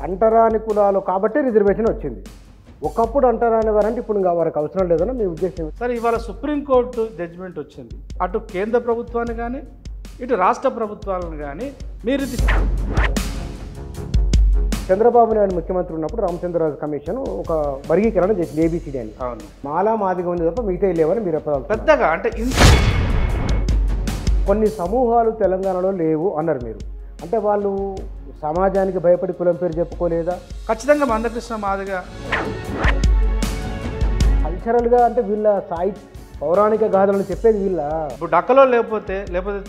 అంటరాని కులాలు కాబట్టి రిజర్వేషన్ వచ్చింది. ఒకప్పుడు అంటరాని వారంటే ఇప్పుడు ఇంకా వారికి అవసరం లేదని మీ ఉద్దేశం? సరే, ఇవాళ సుప్రీంకోర్టు జడ్జిమెంట్ వచ్చింది. అటు కేంద్ర ప్రభుత్వాన్ని కానీ ఇటు రాష్ట్ర ప్రభుత్వాలను కానీ మీరు చంద్రబాబు నాయుడు ముఖ్యమంత్రి ఉన్నప్పుడు రామచంద్రరాజు కమిషన్ ఒక వర్గీకరణ చేసింది, ఏబిసిడి అని. అవును, మాలా మాదిగా ఉంది తప్ప మిగతా లేవని మీరు చెప్పగలుగుతారు. పెద్దగా అంటే కొన్ని సమూహాలు తెలంగాణలో లేవు అన్నారు మీరు. అంటే వాళ్ళు సమాజానికి భయపడి కులం పేరు చెప్పుకోలేదా? ఖచ్చితంగా మందకృష్ణ మాదిగా కల్చరల్గా అంటే వీళ్ళ పౌరాణిక గాథలను చెప్పేది వీళ్ళ. ఇప్పుడు డక్కలో లేకపోతే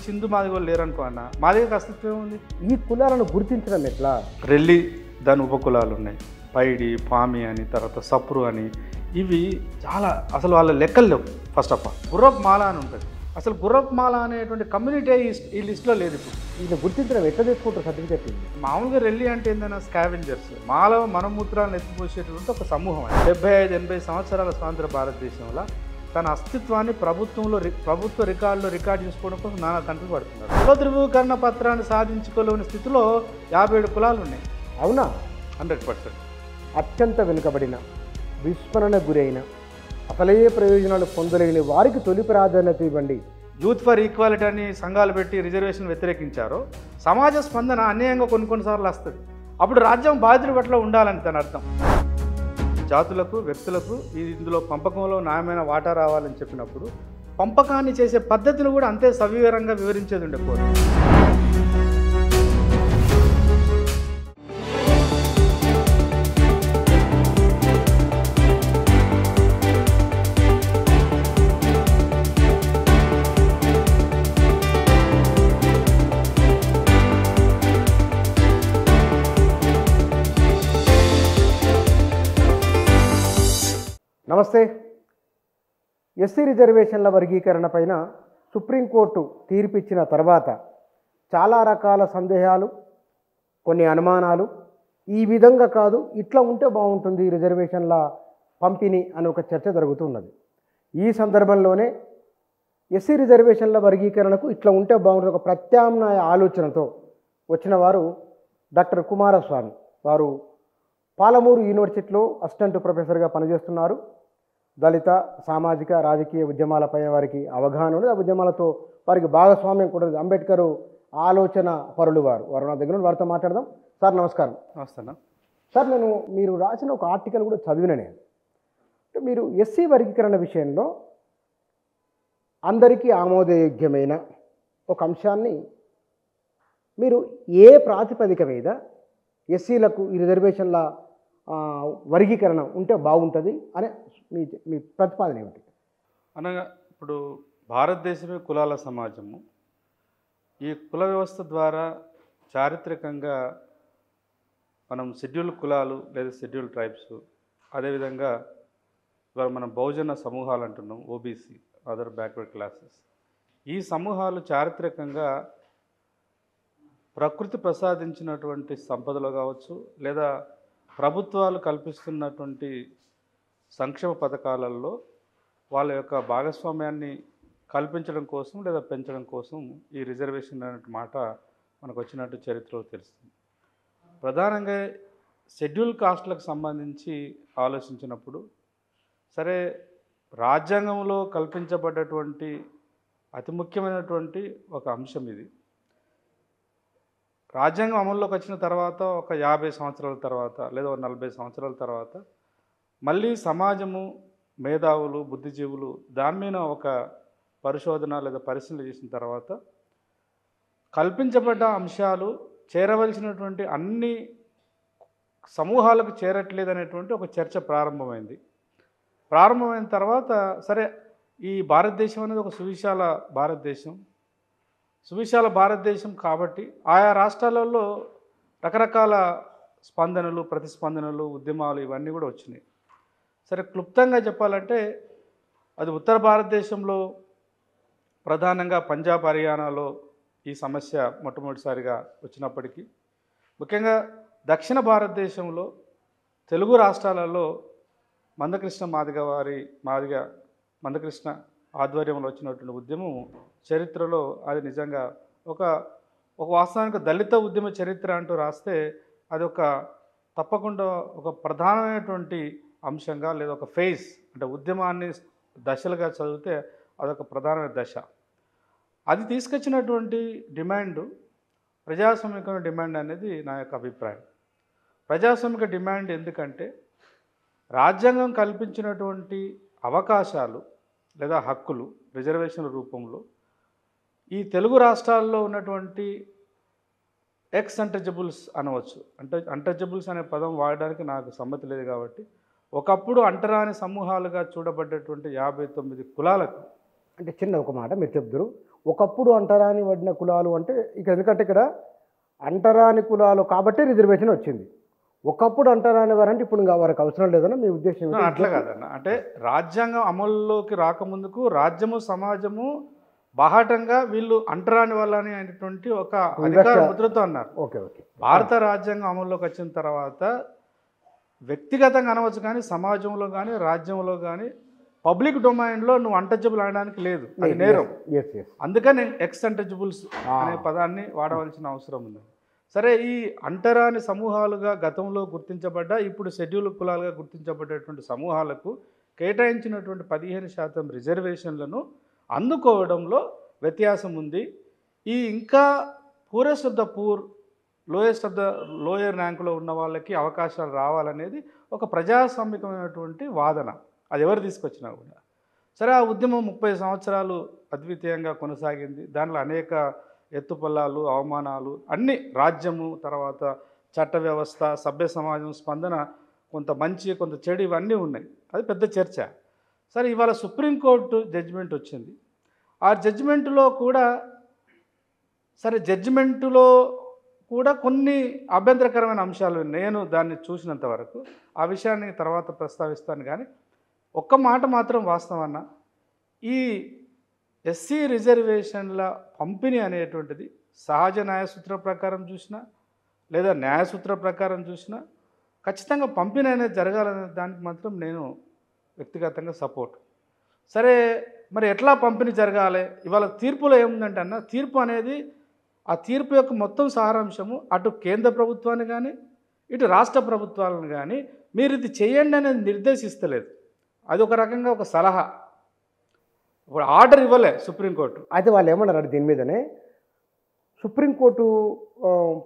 చిందు మాదిగో లేరనుకో అన్న, మాదిగకి అస్తిత్వం ఉంది. ఈ కులాలను గుర్తించడం ఎట్లా? రెల్లి దాని ఉపకులాలు ఉన్నాయి, పైడి, పామి అని, తర్వాత సప్రు అని. ఇవి చాలా అసలు వాళ్ళ లెక్కలు లేవు. ఫస్ట్ ఆఫ్ ఆల్ గుర్రపు మాల అని ఉంటుంది. అసలు గుర్రపు మాల అనేటువంటి కమ్యూనిటీ ఈ లిస్టులో లేదు. ఇప్పుడు వీళ్ళు గుర్తించడం ఎట్లా తీసుకుంటారు సర్టిఫికేట్? మామూలుగా రెల్లి అంటే ఏంటన్నా స్కావెంజర్స్, మాలో మనమూత్రాలను ఎత్తిపోసేటువంటి ఒక సమూహం. 75-80 సంవత్సరాల స్వాతంత్ర భారతదేశంలో తన అస్తిత్వాన్ని ప్రభుత్వ రికార్డులో రికార్డు చేసుకోవడం కోసం నానా తండ్రి పడుతున్నారు. కుల ధృవీకరణ పత్రాన్ని సాధించుకోలేని స్థితిలో 57 కులాలు ఉన్నాయి. అవునా? 100%. అత్యంత వెనుకబడిన, విస్మరణ గురైన, అసలే ప్రయోజనాలు పొందలేని వారికి తొలి ప్రాధాన్యత ఇవ్వండి. యూత్ ఫర్ ఈక్వాలిటీ అని సంఘాలు పెట్టి రిజర్వేషన్ వ్యతిరేకించారో సమాజ స్పందన అన్యాయంగా కొన్నిసార్లు వస్తుంది. అప్పుడు రాజ్యం బాధితుల పట్ల ఉండాలని తన అర్థం. జాతులకు, వ్యక్తులకు ఇందులో పంపకంలో న్యాయమైన వాటా రావాలని చెప్పినప్పుడు పంపకాన్ని చేసే పద్ధతిని కూడా అంతే సవివరంగా వివరించేది ఉండే కోరు. నమస్తే. ఎస్సీ రిజర్వేషన్ల వర్గీకరణ పైన సుప్రీంకోర్టు తీర్పు ఇచ్చిన తర్వాత చాలా రకాల సందేహాలు, కొన్ని అనుమానాలు, ఈ విధంగా కాదు ఇట్లా ఉంటే బాగుంటుంది రిజర్వేషన్ల పంపిణీ అని ఒక చర్చ జరుగుతున్నది. ఈ సందర్భంలోనే ఎస్సీ రిజర్వేషన్ల వర్గీకరణకు ఇట్లా ఉంటే బాగుంటుంది ఒక ప్రత్యామ్నాయ ఆలోచనతో వచ్చిన వారు డాక్టర్ కుమారస్వామి. వారు పాలమూరు యూనివర్సిటీలో అసిస్టెంట్ ప్రొఫెసర్గా పనిచేస్తున్నారు. దళిత, సామాజిక, రాజకీయ ఉద్యమాలపై వారికి అవగాహన ఉంది. ఆ ఉద్యమాలతో వారికి భాగస్వామ్యం కూడా ఉంది. అంబేద్కర్ ఆలోచన పరులు వారు నా దగ్గర వారితో మాట్లాడదాం. సార్ నమస్కారం. నమస్తే సార్, మీరు రాసిన ఒక ఆర్టికల్ కూడా చదివిన నేను. మీరు ఎస్సీ వర్గీకరణ విషయంలో అందరికీ ఆమోదయోగ్యమైన ఒక అంశాన్ని మీరు ఏ ప్రాతిపదిక మీద ఎస్సీలకు ఈ రిజర్వేషన్ల వర్గీకరణ ఉంటే బాగుంటుంది అనే మీ ప్రతిపాదన ఏమిటి? అనగా ఇప్పుడు భారతదేశమే కులాల సమాజము. ఈ కుల వ్యవస్థ ద్వారా చారిత్రకంగా మనం షెడ్యూల్ కులాలు లేదా షెడ్యూల్ ట్రైబ్స్, అదేవిధంగా ఇవాళ మనం బహుజన సమూహాలు అంటున్నాం, ఓబీసీ, అదర్ బ్యాక్వర్డ్ క్లాసెస్. ఈ సమూహాలు చారిత్రకంగా ప్రకృతి ప్రసాదించినటువంటి సంపదలు కావచ్చు, లేదా ప్రభుత్వాలు కల్పిస్తున్నటువంటి సంక్షేమ పథకాలలో వాళ్ళ యొక్క భాగస్వామ్యాన్ని కల్పించడం కోసం లేదా పెంచడం కోసం ఈ రిజర్వేషన్ అనే మాట మనకు వచ్చినట్టు చరిత్రలో తెలుస్తుంది. ప్రధానంగా షెడ్యూల్ కాస్ట్లకు సంబంధించి ఆలోచించినప్పుడు సరే, రాజ్యాంగంలో కల్పించబడ్డటువంటి అతి ముఖ్యమైనటువంటి ఒక అంశం ఇది. రాజ్యాంగం అమల్లోకి వచ్చిన తర్వాత ఒక 50 సంవత్సరాల తర్వాత లేదా 40 సంవత్సరాల తర్వాత మళ్ళీ సమాజము, మేధావులు, బుద్ధిజీవులు దాని మీద ఒక పరిశోధన లేదా పరిశీలన చేసిన తర్వాత కల్పించబడ్డ అంశాలు చేరవలసినటువంటి అన్ని సమూహాలకు చేరట్లేదనేటువంటి ఒక చర్చ ప్రారంభమైంది. ప్రారంభమైన తర్వాత సరే, ఈ భారతదేశం అనేది ఒక సువిశాల భారతదేశం కాబట్టి ఆయా రాష్ట్రాలలో రకరకాల స్పందనలు, ప్రతిస్పందనలు, ఉద్యమాలు ఇవన్నీ కూడా వచ్చినాయి. సరే, క్లుప్తంగా చెప్పాలంటే అది ఉత్తర భారతదేశంలో ప్రధానంగా పంజాబ్, హర్యానాలో ఈ సమస్య మొట్టమొదటిసారిగా వచ్చినప్పటికీ, ముఖ్యంగా దక్షిణ భారతదేశంలో తెలుగు రాష్ట్రాలలో మందకృష్ణ మందకృష్ణ ఆధ్వర్యంలో వచ్చినటువంటి ఉద్యమం చరిత్రలో అది నిజంగా ఒక వాస్తవానికి దళిత ఉద్యమ చరిత్ర అంటూ రాస్తే అది ఒక తప్పకుండా ఒక ప్రధానమైనటువంటి అంశంగా లేదా ఒక ఫేజ్ అంటే ఉద్యమాన్ని దశలుగా చదివితే అదొక ప్రధానమైన దశ. అది తీసుకొచ్చినటువంటి డిమాండు ప్రజాస్వామిక డిమాండ్ అనేది నా యొక్క అభిప్రాయం. ప్రజాస్వామిక డిమాండ్ ఎందుకంటే రాజ్యాంగం కల్పించినటువంటి అవకాశాలు లేదా హక్కులు రిజర్వేషన్ల రూపంలో ఈ తెలుగు రాష్ట్రాల్లో ఉన్నటువంటి ఎక్స్ అంటచబుల్స్ అనవచ్చు. అంటే అంటచబుల్స్ అనే పదం వాడడానికి నాకు సమ్మతి లేదు కాబట్టి ఒకప్పుడు అంటరాని సమూహాలుగా చూడబడ్డటువంటి 59 కులాలకు అంటే చిన్న ఒక మాట మీరు చెప్తారు, ఒకప్పుడు అంటరాని పడిన కులాలు అంటే ఇక ఎందుకంటే ఇక్కడ అంటరాని కులాలు కాబట్టి రిజర్వేషన్ వచ్చింది. ఒకప్పుడు అంటరాని వారంటే ఇప్పుడు ఇంకా వారికి అవసరం లేదన్న మీ ఉద్దేశం ఏంటి? అట్లా కాదన్న. అంటే రాజ్యాంగం అమల్లోకి రాకముందుకు రాజ్యము సమాజము బాహాటంగా వీళ్ళు అంటరాని వాళ్ళని అనేటువంటి ఒక అధికార ముద్రతో అన్నారు. Okay okay. భారత రాజ్యాంగం అమల్లోకి వచ్చిన తర్వాత వ్యక్తిగతంగా అనవచ్చు కానీ సమాజంలో కానీ రాజ్యంలో కానీ పబ్లిక్ డొమైన్లో నువ్వు అంటచబుల్ అనడానికి లేదు, అది నేరం. అందుకని ఎక్స్ అంటచబుల్స్ అనే పదాన్ని వాడవలసిన అవసరం ఉంది. సరే, ఈ అంటరాని సమూహాలుగా గతంలో గుర్తించబడ్డ ఇప్పుడు షెడ్యూల్ కులాలుగా గుర్తించబడ్డటువంటి సమూహాలకు కేటాయించినటువంటి 15% రిజర్వేషన్లను అందుకోవడంలో వ్యత్యాసం ఉంది. ఈ ఇంకా purest of the poor, lowest of the lower ర్యాంకులో ఉన్న వాళ్ళకి అవకాశాలు రావాలనేది ఒక ప్రజాస్వామికమైనటువంటి వాదన. అది ఎవరు తీసుకొచ్చినా కూడా సరే. ఆ ఉద్యమం 30 సంవత్సరాలు అద్వితీయంగా కొనసాగింది. దానిలో అనేక ఎత్తుపల్లాలు, అవమానాలు అన్నీ, రాజ్యము తర్వాత చట్ట వ్యవస్థ, సభ్య సమాజం స్పందన, కొంత మంచి కొంత చెడు, ఇవన్నీ ఉన్నాయి. అది పెద్ద చర్చ. సరే, ఇవాళ సుప్రీంకోర్టు జడ్జిమెంట్ వచ్చింది. ఆ జడ్జిమెంటులో కూడా కొన్ని అభ్యంతరకరమైన అంశాలు నేను దాన్ని చూసినంత వరకు ఆ విషయాన్ని తర్వాత ప్రస్తావిస్తాను. కానీ ఒక్క మాట మాత్రం వాస్తవన్న, ఈ ఎస్సీ రిజర్వేషన్ల పంపిణీ అనేటువంటిది సహజ న్యాయసూత్ర ప్రకారం చూసినా లేదా న్యాయసూత్ర ప్రకారం చూసినా ఖచ్చితంగా పంపిణీ అనేది జరగాలనే దానికి మాత్రం నేను వ్యక్తిగతంగా సపోర్ట్. సరే, మరి ఎట్లా పంపిణీ జరగాలి? ఇవాళ తీర్పులో ఏముందంటే అన్న, తీర్పు అనేది ఆ తీర్పు యొక్క మొత్తం సారాంశము అటు కేంద్ర ప్రభుత్వాన్ని కానీ ఇటు రాష్ట్ర ప్రభుత్వాలను కానీ మీరు ఇది చేయండి అనేది నిర్దేశిస్తలేదు. అది ఒక రకంగా ఒక సలహా, ఇప్పుడు ఆర్డర్ ఇవ్వలే సుప్రీంకోర్టు. అయితే వాళ్ళు ఏమన్నారు దీని మీదనే, సుప్రీంకోర్టు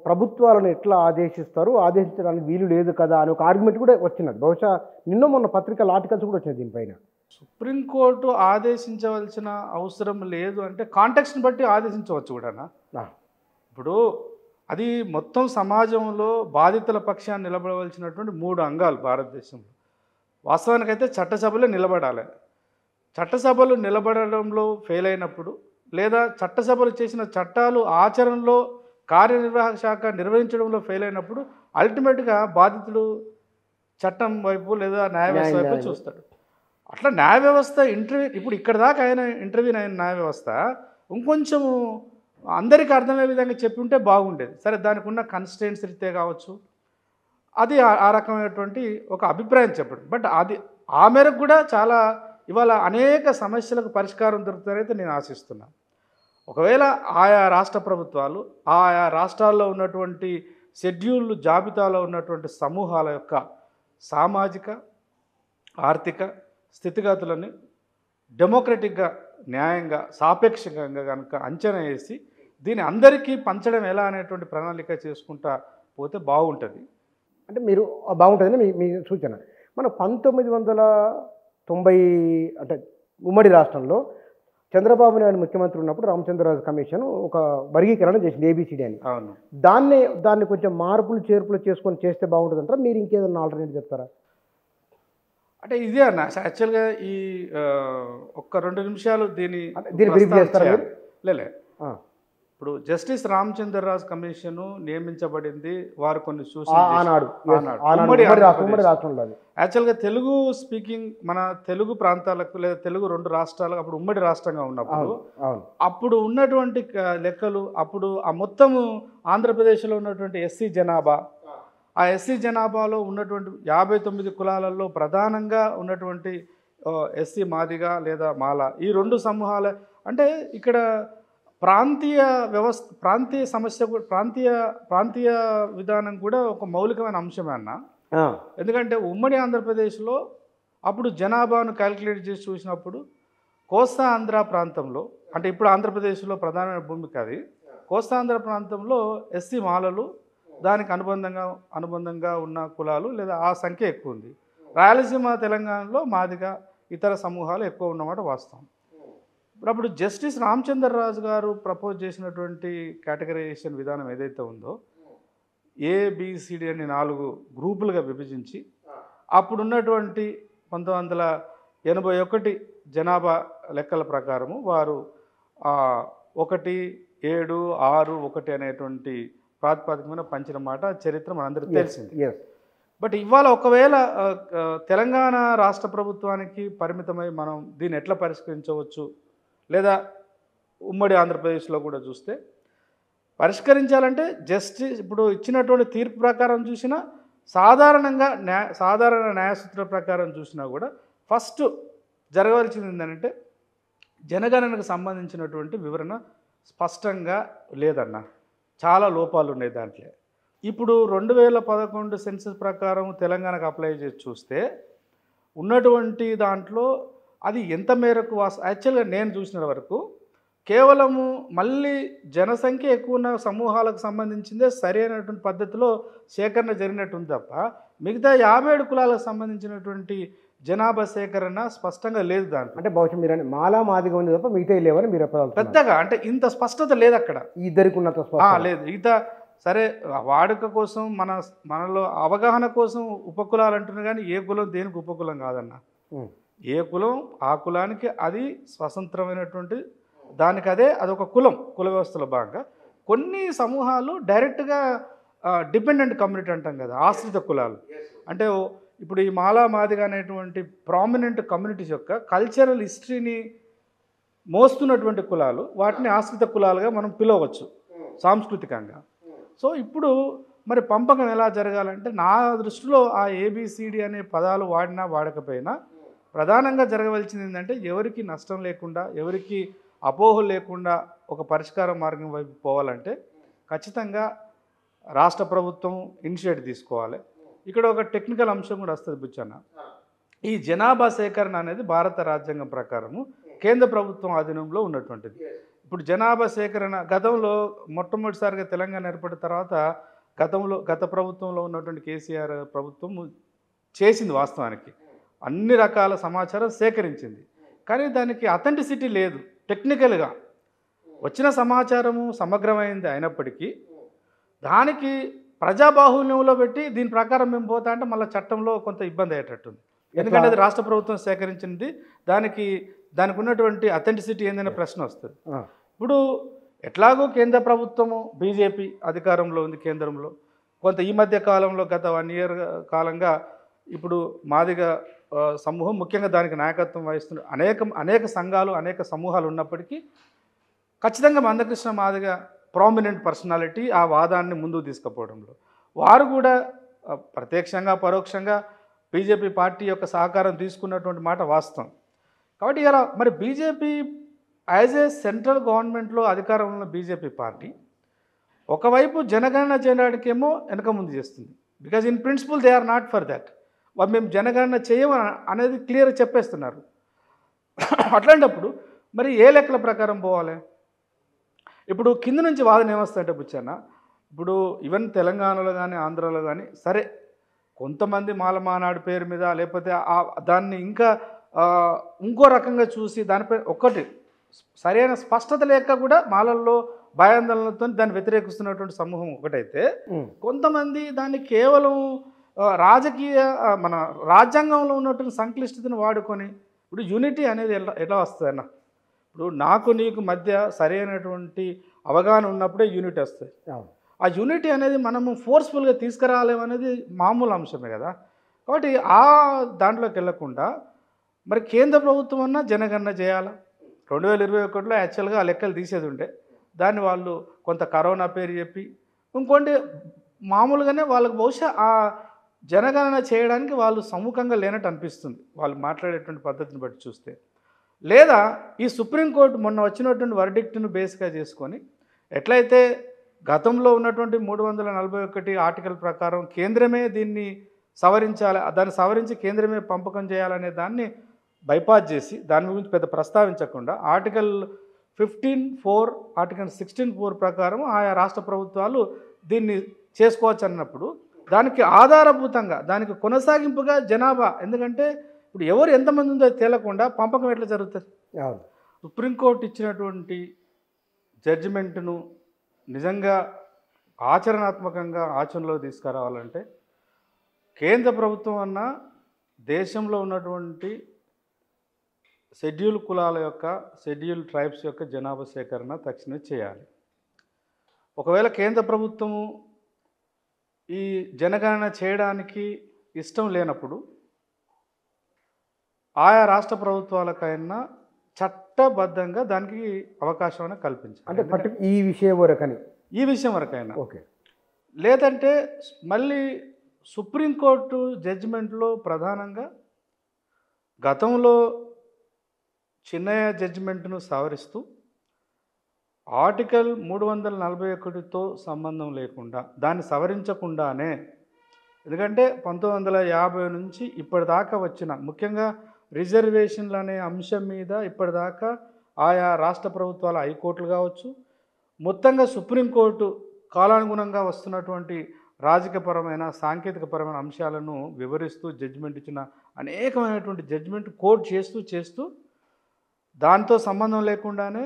ప్రభుత్వాలను ఎట్లా ఆదేశించడానికి వీలు లేదు కదా అని ఒక ఆర్గ్యుమెంట్ కూడా వచ్చినది. బహుశా నిన్న మొన్న పత్రికల ఆర్టికల్స్ కూడా వచ్చినాయి దీనిపైన. సుప్రీంకోర్టు ఆదేశించవలసిన అవసరం లేదు అంటే కాంటెక్స్ట్ని బట్టి ఆదేశించవచ్చు కూడానా. ఇప్పుడు అది మొత్తం సమాజంలో బాధితుల పక్షాన్ని నిలబడవలసినటువంటి 3 అంగాలు భారతదేశంలో. వాస్తవానికైతే చట్టసభలో నిలబడాలి. చట్టసభలు నిలబడడంలో ఫెయిల్ అయినప్పుడు లేదా చట్టసభలు చేసిన చట్టాలు ఆచరణలో కార్యనిర్వాహక శాఖ నిర్వహించడంలో ఫెయిల్ అయినప్పుడు అల్టిమేట్గా బాధితుడు చట్టం వైపు లేదా న్యాయ వ్యవస్థ వైపు చూస్తాడు. అట్లా న్యాయ వ్యవస్థ ఇప్పుడు ఇక్కడ దాకా ఇంటర్వ్యూ అయిన న్యాయ వ్యవస్థ ఇంకొంచెము అందరికీ అర్థమయ్యే విధంగా చెప్పి ఉంటే బాగుండేది. సరే, దానికి ఉన్న కన్స్టెంట్స్ రీతే కావచ్చు, అది ఆ రకమైనటువంటి ఒక అభిప్రాయం చెప్పడం. బట్ అది ఆ మేరకు కూడా చాలా ఇవాళ అనేక సమస్యలకు పరిష్కారం దొరుకుతారైతే నేను ఆశిస్తున్నాను. ఒకవేళ ఆయా రాష్ట్ర ప్రభుత్వాలు ఆయా రాష్ట్రాల్లో ఉన్నటువంటి షెడ్యూల్ జాబితాలో ఉన్నటువంటి సమూహాల యొక్క సామాజిక ఆర్థిక స్థితిగతులని డెమోక్రటిక్గా న్యాయంగా సాపేక్షంగా కనుక అంచనా వేసి దీన్ని అందరికీ పంచడం ఎలా అనేటువంటి ప్రణాళిక చేసుకుంటా పోతే బాగుంటుంది. అంటే మీరు బాగుంటుందని మీ సూచన. మన 1990 అంటే ఉమ్మడి రాష్ట్రంలో చంద్రబాబు నాయుడు ముఖ్యమంత్రి ఉన్నప్పుడు రామచంద్రరాజు కమిషన్ ఒక వర్గీకరణ చేసింది, ABCD అని. అవును. దాన్ని కొంచెం మార్పులు చేర్పులు చేసుకొని చేస్తే బాగుంటుంది అంటారా? మీరు ఇంకేదన్నా ఆల్టర్నేటివ్ చెప్తారా? అంటే ఇదే అన్న, యాక్చువల్గా ఈ ఒక్క 2 నిమిషాలు దీన్ని బ్రీఫ్ చేస్తారా? లేలే, ఇప్పుడు జస్టిస్ రామచంద్రరాజు కమిషన్ నియమించబడింది. వారు కొన్ని యాక్చువల్గా తెలుగు స్పీకింగ్ మన తెలుగు ప్రాంతాలకు లేదా తెలుగు 2 రాష్ట్రాలకు అప్పుడు ఉమ్మడి రాష్ట్రంగా ఉన్నప్పుడు అప్పుడు ఉన్నటువంటి లెక్కలు, అప్పుడు ఆ మొత్తము ఆంధ్రప్రదేశ్లో ఉన్నటువంటి ఎస్సీ జనాభా, ఆ ఎస్సీ జనాభాలో ఉన్నటువంటి 59 కులాలలో ప్రధానంగా ఉన్నటువంటి ఎస్సీ మాదిగ లేదా మాల, ఈ 2 సమూహాల అంటే ఇక్కడ ప్రాంతీయ వ్యవస్థ, ప్రాంతీయ సమస్య కూడా, ప్రాంతీయ విధానం కూడా ఒక మౌలికమైన అంశమే అన్న. ఎందుకంటే ఉమ్మడి ఆంధ్రప్రదేశ్లో అప్పుడు జనాభాను క్యాలిక్యులేట్ చేసి చూసినప్పుడు కోస్తా ఆంధ్ర ప్రాంతంలో, అంటే ఇప్పుడు ఆంధ్రప్రదేశ్లో ప్రధానమైన భూమికి అది, కోస్తా ఆంధ్ర ప్రాంతంలో ఎస్సీ మాలలు, దానికి అనుబంధంగా ఉన్న కులాలు లేదా ఆ సంఖ్య ఎక్కువ ఉంది. రాయలసీమ తెలంగాణలో మాదిగ ఇతర సమూహాలు ఎక్కువ ఉన్నమాట వాస్తవం. అప్పుడు జస్టిస్ రామచంద్రరాజు గారు ప్రపోజ్ చేసినటువంటి కేటగరైజేషన్ విధానం ఏదైతే ఉందో, ఏబిసిడి అని 4 గ్రూపులుగా విభజించి అప్పుడున్నటువంటి 1981 జనాభా లెక్కల ప్రకారము వారు 1, 7, 6, 1 అనేటువంటి ప్రాతిపదికమైన పంచిన మాట చరిత్ర మనందరికీ తెలిసింది. బట్ ఇవాళ ఒకవేళ తెలంగాణ రాష్ట్ర ప్రభుత్వానికి పరిమితమై మనం దీన్ని ఎట్లా పరిష్కరించవచ్చు, లేదా ఉమ్మడి ఆంధ్రప్రదేశ్లో కూడా చూస్తే పరిష్కరించాలంటే జస్టిస్ ఇప్పుడు ఇచ్చినటువంటి తీర్పు ప్రకారం చూసినా, సాధారణ న్యాయసూత్ర ప్రకారం చూసినా కూడా ఫస్ట్ జరగవలసింది ఏంటంటే జనగణనకు సంబంధించినటువంటి వివరణ స్పష్టంగా లేదన్న, చాలా లోపాలు ఉన్నాయి దాంట్లో. ఇప్పుడు 2011 సెన్సస్ ప్రకారం తెలంగాణకు అప్లై చేసి చూస్తే ఉన్నటువంటి దాంట్లో అది ఎంత మేరకు యాక్చువల్గా నేను చూసిన వరకు కేవలము మళ్ళీ జనసంఖ్య ఎక్కువ ఉన్న సమూహాలకు సంబంధించిందే సరైనటువంటి పద్ధతిలో సేకరణ జరిగినట్టుంది తప్ప మిగతా 57 కులాలకు సంబంధించినటువంటి జనాభా సేకరణ స్పష్టంగా లేదు దాంట్లో. అంటే బహుశా మీరు మాలా మాదిగా ఉంది తప్ప మిగతా లేవని మీరు పెద్దగా అంటే ఇంత స్పష్టత లేదు అక్కడ. ఇద్దరికి ఉన్నంత లేదు. సరే వాడుక కోసం మనలో అవగాహన కోసం ఉపకులాలు అంటున్నారు, కానీ ఏ కులం దేనికి ఉపకులం కాదన్న. ఏ కులం ఆ కులానికి అది స్వతంత్రమైనటువంటి దానికి అదొక కుల వ్యవస్థలో భాగంగా. కొన్ని సమూహాలు డైరెక్ట్గా డిపెండెంట్ కమ్యూనిటీ అంటాం కదా, ఆశ్రిత కులాలు. అంటే ఇప్పుడు ఈ మాలా మాదిగా అనేటువంటి ప్రామినెంట్ కమ్యూనిటీస్ యొక్క కల్చరల్ హిస్టరీని మోస్తున్నటువంటి కులాలు, వాటిని ఆశ్రిత కులాలుగా మనం పిలవచ్చు సాంస్కృతికంగా. సో ఇప్పుడు మరి పంపకం ఎలా జరగాలంటే నా దృష్టిలో ఆ ఏబిసిడి అనే పదాలు వాడినా వాడకపోయినా ప్రధానంగా జరగవలసింది ఏంటంటే ఎవరికి నష్టం లేకుండా, ఎవరికి అపోహలు లేకుండా ఒక పరిష్కార మార్గం వైపు పోవాలంటే ఖచ్చితంగా రాష్ట్ర ప్రభుత్వం ఇనిషియేటివ్ తీసుకోవాలి. ఇక్కడ ఒక టెక్నికల్ అంశం కూడా వస్తుంది బుచ్చన్న. ఈ జనాభా సేకరణ అనేది భారత రాజ్యాంగం ప్రకారము కేంద్ర ప్రభుత్వం ఆధీనంలో ఉన్నటువంటిది. ఇప్పుడు జనాభా సేకరణ గతంలో మొట్టమొదటిసారిగా తెలంగాణ ఏర్పడిన తర్వాత గత ప్రభుత్వంలో ఉన్నటువంటి కేసీఆర్ ప్రభుత్వం చేసింది. వాస్తవానికి అన్ని రకాల సమాచారం సేకరించింది, కానీ దానికి అథెంటిసిటీ లేదు. టెక్నికల్గా వచ్చిన సమాచారము సమగ్రమైంది అయినప్పటికీ దానికి ప్రజాబాహుల్యంలో పెట్టి దీని ప్రకారం మేము పోతా అంటే మళ్ళీ చట్టంలో కొంత ఇబ్బంది అయ్యేటట్టుంది. ఎందుకంటే అది రాష్ట్ర ప్రభుత్వం సేకరించింది, దానికి ఉన్నటువంటి అథెంటిసిటీ ఏందనే ప్రశ్న వస్తుంది. ఇప్పుడు ఎట్లాగో కేంద్ర ప్రభుత్వము బీజేపీ అధికారంలో ఉంది కేంద్రంలో. కొంత ఈ మధ్య కాలంలో గత 1 year కాలంగా ఇప్పుడు మాదిగ సమూహం ముఖ్యంగా దానికి నాయకత్వం వహిస్తున్న అనేక సంఘాలు, అనేక సమూహాలు ఉన్నప్పటికీ ఖచ్చితంగా మందకృష్ణ మాదిగ ప్రామినెంట్ పర్సనాలిటీ ఆ వాదాన్ని ముందుకు తీసుకుపోవడంలో వారు కూడా ప్రత్యక్షంగా పరోక్షంగా బీజేపీ పార్టీ యొక్క సహకారం తీసుకున్నటువంటి మాట వాస్తవం. కాబట్టి ఇలా మరి బీజేపీ యాజ్ ఏ సెంట్రల్ గవర్నమెంట్లో అధికారంలో ఉన్న బీజేపీ పార్టీ ఒకవైపు జనగణన చేయడానికేమో వెనక ముందు చేస్తుంది. Because in principle they are not for that. వాళ్ళు మేము జనగణన చేయము అనేది క్లియర్గా చెప్పేస్తున్నారు. అట్లాంటప్పుడు మరి ఏ లెక్కల ప్రకారం పోవాలి? ఇప్పుడు కింద నుంచి వాదన ఏమొస్తుందంటే బుచ్చన్న, ఇప్పుడు ఈవెన్ తెలంగాణలో కానీ ఆంధ్రాలో కానీ సరే కొంతమంది మాల మానాడు పేరు మీద లేకపోతే దాన్ని ఇంకా ఇంకో రకంగా చూసి దానిపై ఒకటి సరైన స్పష్టత లేక కూడా మాలల్లో భయాందోళనలతో దాన్ని వ్యతిరేకిస్తున్నటువంటి సమూహం ఒకటైతే, కొంతమంది దాన్ని కేవలం రాజకీయ మన రాజ్యాంగంలో ఉన్నటువంటి సంక్లిష్టతను వాడుకొని ఇప్పుడు యూనిటీ అనేది ఎలా వస్తుంది అన్న? ఇప్పుడు నాకు నీకు మధ్య సరైనటువంటి అవగాహన ఉన్నప్పుడే యూనిటీ వస్తుంది. ఆ యూనిటీ అనేది మనము ఫోర్స్ఫుల్గా తీసుకురాలేమనేది మామూలు అంశమే కదా. కాబట్టి ఆ దాంట్లోకి వెళ్ళకుండా మరి కేంద్ర ప్రభుత్వం అన్నా జనగణన చేయాలా. 2021లో యాక్చువల్గా ఆ లెక్కలు తీసేది ఉండే, దాన్ని వాళ్ళు కొంత కరోనా పేరు చెప్పి ఇంకోటి మామూలుగానే వాళ్ళకు బహుశా ఆ జనగణన చేయడానికి వాళ్ళు సముఖంగా లేనట్టు అనిపిస్తుంది వాళ్ళు మాట్లాడేటువంటి పద్ధతిని బట్టి చూస్తే. లేదా ఈ సుప్రీంకోర్టు మొన్న వచ్చినటువంటి వర్డిక్ట్ను బేస్గా చేసుకొని ఎట్లయితే గతంలో ఉన్నటువంటి 341 ఆర్టికల్ ప్రకారం కేంద్రమే దీన్ని సవరించాలి, దాన్ని సవరించి కేంద్రమే పంపకం చేయాలనే దాన్ని బైపాస్ చేసి దాని గురించి పెద్ద ప్రస్తావించకుండా ఆర్టికల్ 15(4) ఆర్టికల్ 16(4) ప్రకారం ఆయా రాష్ట్ర ప్రభుత్వాలు దీన్ని చేసుకోవచ్చు అన్నప్పుడు దానికి ఆధారభూతంగా దానికి కొనసాగింపుగా జనాభా, ఎందుకంటే ఇప్పుడు ఎవరు ఎంతమంది ఉందో తేలకుండా పంపకం ఎట్లా జరుగుతుంది? సుప్రీంకోర్టు ఇచ్చినటువంటి జడ్జిమెంట్ను నిజంగా ఆచరణాత్మకంగా ఆచరణలో తీసుకురావాలంటే కేంద్ర ప్రభుత్వం అన్న దేశంలో ఉన్నటువంటి షెడ్యూల్ కులాల యొక్క షెడ్యూల్ ట్రైబ్స్ యొక్క జనాభా సేకరణ తక్షణమే చేయాలి. ఒకవేళ కేంద్ర ప్రభుత్వము ఈ జనగణన చేయడానికి ఇష్టం లేనప్పుడు ఆయా రాష్ట్ర ప్రభుత్వాలకైనా చట్టబద్ధంగా దానికి అవకాశం కల్పించాలి. అంటే ఈ విషయం వరకైనా ఓకే. లేదంటే మళ్ళీ సుప్రీంకోర్టు జడ్జిమెంట్లో ప్రధానంగా గతంలో చిన్నయ్య జడ్జిమెంట్ను సవరిస్తూ ఆర్టికల్ 341తో సంబంధం లేకుండా దాన్ని సవరించకుండానే, ఎందుకంటే 1950 నుంచి ఇప్పటిదాకా వచ్చిన ముఖ్యంగా రిజర్వేషన్లు అనే అంశం మీద ఇప్పటిదాకా ఆయా రాష్ట్ర ప్రభుత్వాల హైకోర్టులు కావచ్చు, మొత్తంగా సుప్రీంకోర్టు కాలానుగుణంగా వస్తున్నటువంటి రాజకీయపరమైన సాంకేతికపరమైన అంశాలను వివరిస్తూ జడ్జిమెంట్ ఇచ్చిన అనేకమైనటువంటి జడ్జిమెంట్ కోర్టు చేస్తూ దాంతో సంబంధం లేకుండానే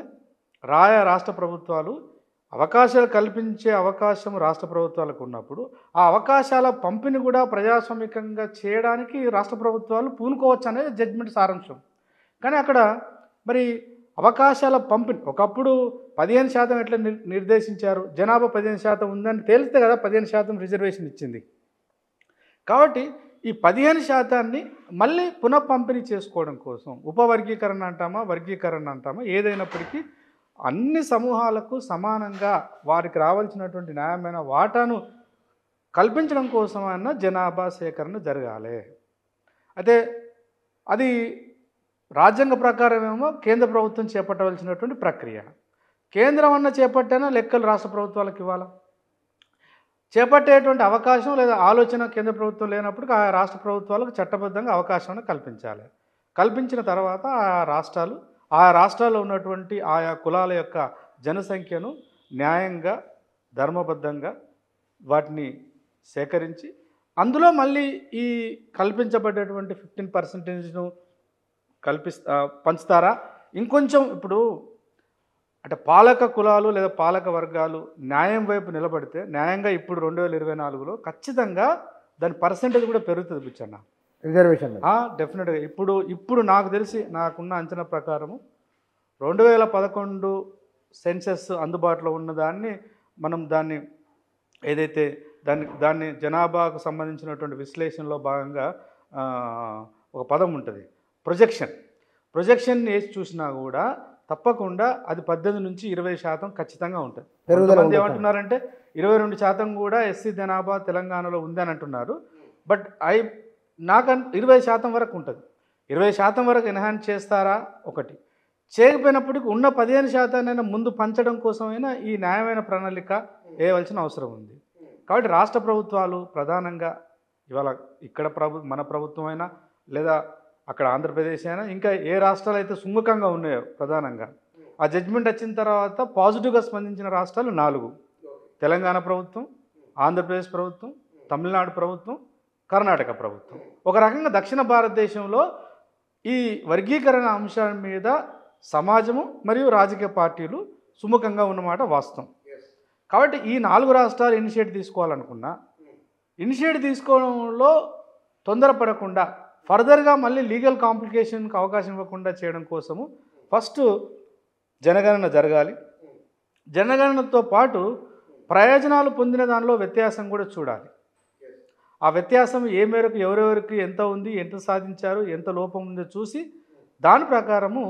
రాష్ట్ర ప్రభుత్వాలు అవకాశాలు కల్పించే అవకాశం రాష్ట్ర ప్రభుత్వాలకు ఉన్నప్పుడు ఆ అవకాశాల పంపిణీ కూడా ప్రజాస్వామికంగా చేయడానికి రాష్ట్ర ప్రభుత్వాలు పూనుకోవచ్చు అనేది జడ్జిమెంట్ సారాంశం. కానీ అక్కడ మరి అవకాశాల పంపిణీ ఒకప్పుడు 15% ఎట్లా నిర్దేశించారు, జనాభా 15% ఉందని తేలిస్తే కదా 15% రిజర్వేషన్ ఇచ్చింది. కాబట్టి ఈ 15%ని మళ్ళీ పునఃపంపిణీ చేసుకోవడం కోసం ఉపవర్గీకరణ అంటామా వర్గీకరణ అంటామా ఏదైనప్పటికీ అన్ని సమూహాలకు సమానంగా వారికి రావాల్సినటువంటి న్యాయమైన వాటాను కల్పించడం కోసమైనా జనాభా సేకరణ జరగాలి. అయితే అది రాజ్యాంగ ప్రకారమేమో కేంద్ర ప్రభుత్వం చేపట్టవలసినటువంటి ప్రక్రియ. కేంద్రం అన్న చేపట్టినా లెక్కలు రాష్ట్ర ప్రభుత్వాలకు ఇవ్వాలా? చేపట్టేటువంటి అవకాశం లేదా ఆలోచన కేంద్ర ప్రభుత్వం లేనప్పుడు ఆ రాష్ట్ర ప్రభుత్వాలకు చట్టబద్ధంగా అవకాశాన్ని కల్పించాలి. కల్పించిన తర్వాత ఆ రాష్ట్రాల్లో ఉన్నటువంటి ఆయా కులాల యొక్క జనసంఖ్యను న్యాయంగా ధర్మబద్ధంగా వాటిని సేకరించి అందులో మళ్ళీ ఈ కల్పించబడేటువంటి 15%ను పంచుతారా? ఇంకొంచెం ఇప్పుడు అంటే పాలక కులాలు లేదా పాలక వర్గాలు న్యాయం వైపు నిలబడితే న్యాయంగా ఇప్పుడు 2024లో ఖచ్చితంగా దాని పర్సెంటేజ్ కూడా పెరుగుతుంది పిచ్చన్న రిజర్వేషన్. డెఫినెట్గా ఇప్పుడు నాకు తెలిసి నాకున్న అంచనా ప్రకారము 2011 సెన్సెస్ అందుబాటులో ఉన్నదాన్ని మనం దాన్ని ఏదైతే దాన్ని జనాభాకు సంబంధించినటువంటి విశ్లేషణలో భాగంగా ఒక పదం ఉంటుంది ప్రొజెక్షన్ వేసి చూసినా కూడా తప్పకుండా అది 18 నుంచి 20% ఖచ్చితంగా ఉంటుంది. కొంతమంది ఏమంటున్నారంటే 22% కూడా ఎస్సీ జనాభా తెలంగాణలో ఉందని అంటున్నారు. బట్ నాకు 20% వరకు ఉంటుంది. 20% వరకు ఎన్హాన్స్ చేస్తారా? ఒకటి చేయకపోయినప్పటికీ ఉన్న 15% ముందు పంచడం కోసమైనా ఈ న్యాయమైన ప్రణాళిక వేయవలసిన అవసరం ఉంది. కాబట్టి రాష్ట్ర ప్రభుత్వాలు ప్రధానంగా ఇవాళ ఇక్కడ మన ప్రభుత్వం అయినా లేదా అక్కడ ఆంధ్రప్రదేశ్ అయినా ఇంకా ఏ రాష్ట్రాలు అయితే సుముఖంగా ఉన్నాయో ప్రధానంగా ఆ జడ్జిమెంట్ వచ్చిన తర్వాత పాజిటివ్గా స్పందించిన రాష్ట్రాలు 4: తెలంగాణ ప్రభుత్వం, ఆంధ్రప్రదేశ్ ప్రభుత్వం, తమిళనాడు ప్రభుత్వం, కర్ణాటక ప్రభుత్వం. ఒక రకంగా దక్షిణ భారతదేశంలో ఈ వర్గీకరణ అంశాల మీద సమాజము మరియు రాజకీయ పార్టీలు సుముఖంగా ఉన్నమాట వాస్తవం. కాబట్టి ఈ 4 రాష్ట్రాలు ఇనిషియేటివ్ తీసుకోవడంలో తొందరపడకుండా ఫర్దర్గా మళ్ళీ లీగల్ కాంప్లికేషన్కి అవకాశం ఇవ్వకుండా చేయడం కోసము ఫస్ట్ జనగణన జరగాలి. జనగణనతో పాటు ప్రయోజనాలు పొందిన దానిలో వ్యత్యాసం కూడా చూడాలి. ఆ వ్యత్యాసం ఏ మేరకు ఎవరెవరికి ఎంత ఉంది, ఎంత సాధించారు, ఎంత లోపం ఉందో చూసి దాని ప్రకారము